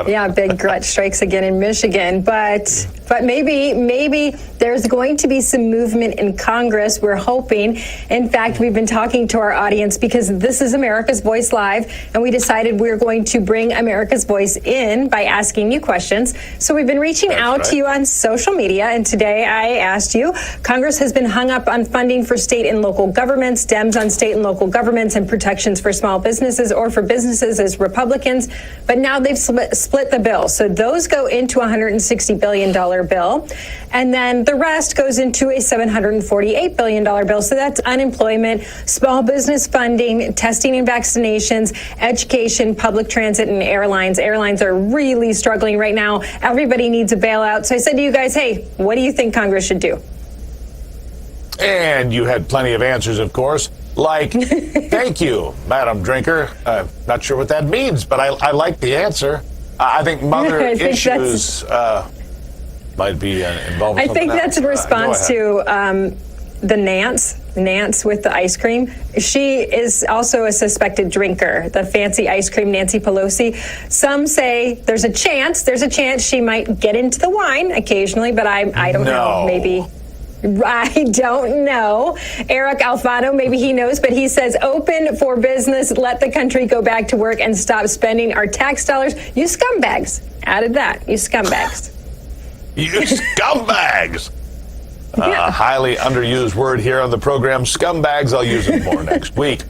D: Yeah, big glut strikes again in Michigan. But But maybe there's going to be some movement in Congress. We're hoping. In fact, we've been talking to our audience because this is America's Voice Live, and we decided we're going to bring America's Voice in by asking you questions. So we've been reaching out to you on social media, and today I asked you, Congress has been hung up on funding for state and local governments, Dems on state and local governments, and protections for small businesses or for businesses as Republicans, but now they've split the bill. So those go into a $160 billion bill, and then the rest goes into a $748 billion bill. So that's unemployment, small business funding, testing and vaccinations, education, public transit, and airlines. Airlines are really struggling right now. Everybody needs a bailout. So I said to you guys, hey, what do you think Congress should do?
E: And you had plenty of answers, of course, like, thank you, Madam Drinker. Not sure what that means, but I like the answer. I think mother issues might be involved with
D: I think that's in response to the Nance with the ice cream. She is also a suspected drinker, the fancy ice cream, Nancy Pelosi. Some say there's a chance she might get into the wine occasionally, but I don't know, maybe. I don't know. Eric Alfano, maybe he knows, but he says open for business, let the country go back to work and stop spending our tax dollars. You scumbags. Added that. You scumbags.
E: You scumbags. Highly underused word here on the program. Scumbags, I'll use it more next week.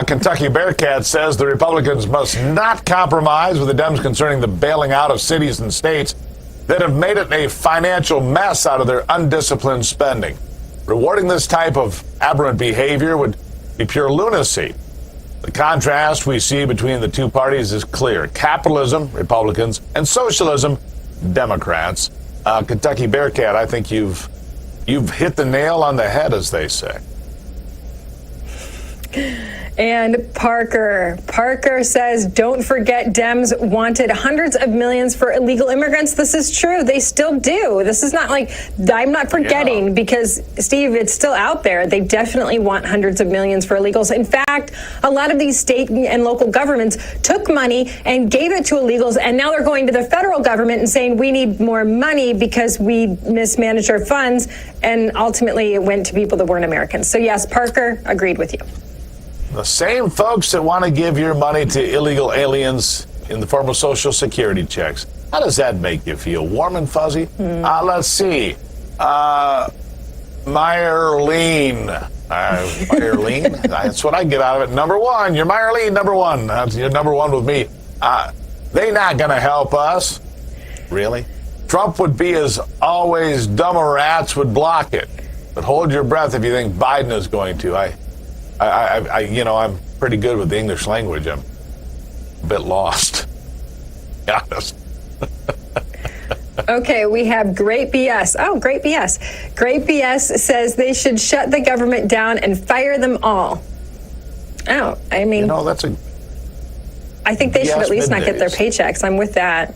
E: Kentucky Bearcat says the Republicans must not compromise with the Dems concerning the bailing out of cities and states that have made it a financial mess out of their undisciplined spending. Rewarding this type of aberrant behavior would be pure lunacy. The contrast we see between the two parties is clear. Capitalism, Republicans, and socialism, Democrats. Kentucky Bearcat, I think you've hit the nail on the head, as they say.
D: And Parker says, don't forget Dems wanted hundreds of millions for illegal immigrants. This is true. They still do. This is not like, I'm not forgetting because, Steve, it's still out there. They definitely want hundreds of millions for illegals. In fact, a lot of these state and local governments took money and gave it to illegals, and now they're going to the federal government and saying we need more money because we mismanaged our funds, and ultimately it went to people that weren't Americans. So yes, Parker, agreed with you.
E: The same folks that want to give your money to illegal aliens in the form of Social Security checks. How does that make you feel? Warm and fuzzy? Let's see. Meyerline. Meyerline? That's what I get out of it. Number one. You're Meyerline, number one. You're number one with me. They not going to help us. Really? Trump would be as always, dumber rats would block it. But hold your breath if you think Biden is going to. I'm pretty good with the English language. I'm a bit lost. Be honest.
D: Okay, we have Great BS. Oh, Great BS. Great BS says they should shut the government down and fire them all. Oh, I mean,
E: that's a.
D: I think they should at least not get their paychecks. I'm with that.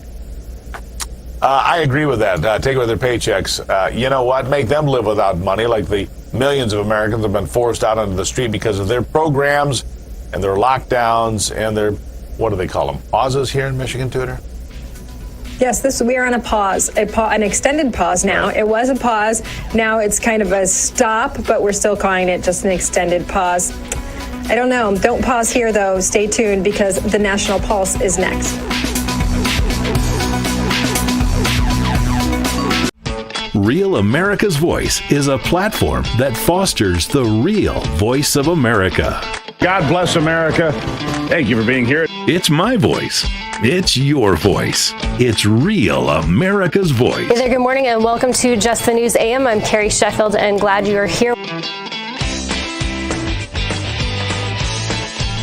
E: I agree with that. Take away their paychecks. You know what? Make them live without money, like the millions of Americans have been forced out onto the street because of their programs and their lockdowns and their, what do they call them, pauses here in Michigan, Tudor?
D: Yes, we are on a pause, an extended pause now. It was a pause. Now it's kind of a stop, but we're still calling it just an extended pause. I don't know. Don't pause here, though. Stay tuned because the National Pulse is next.
A: Real America's Voice is a platform that fosters the real voice of America.
B: God bless America. Thank you for being here.
A: It's my voice. It's your voice. It's Real America's Voice.
N: Hey there, good morning, and welcome to Just the News AM. I'm Carrie Sheffield, and glad you are here.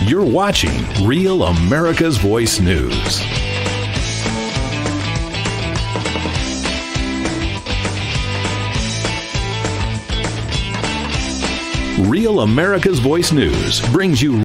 A: You're watching Real America's Voice News. Real America's Voice News brings you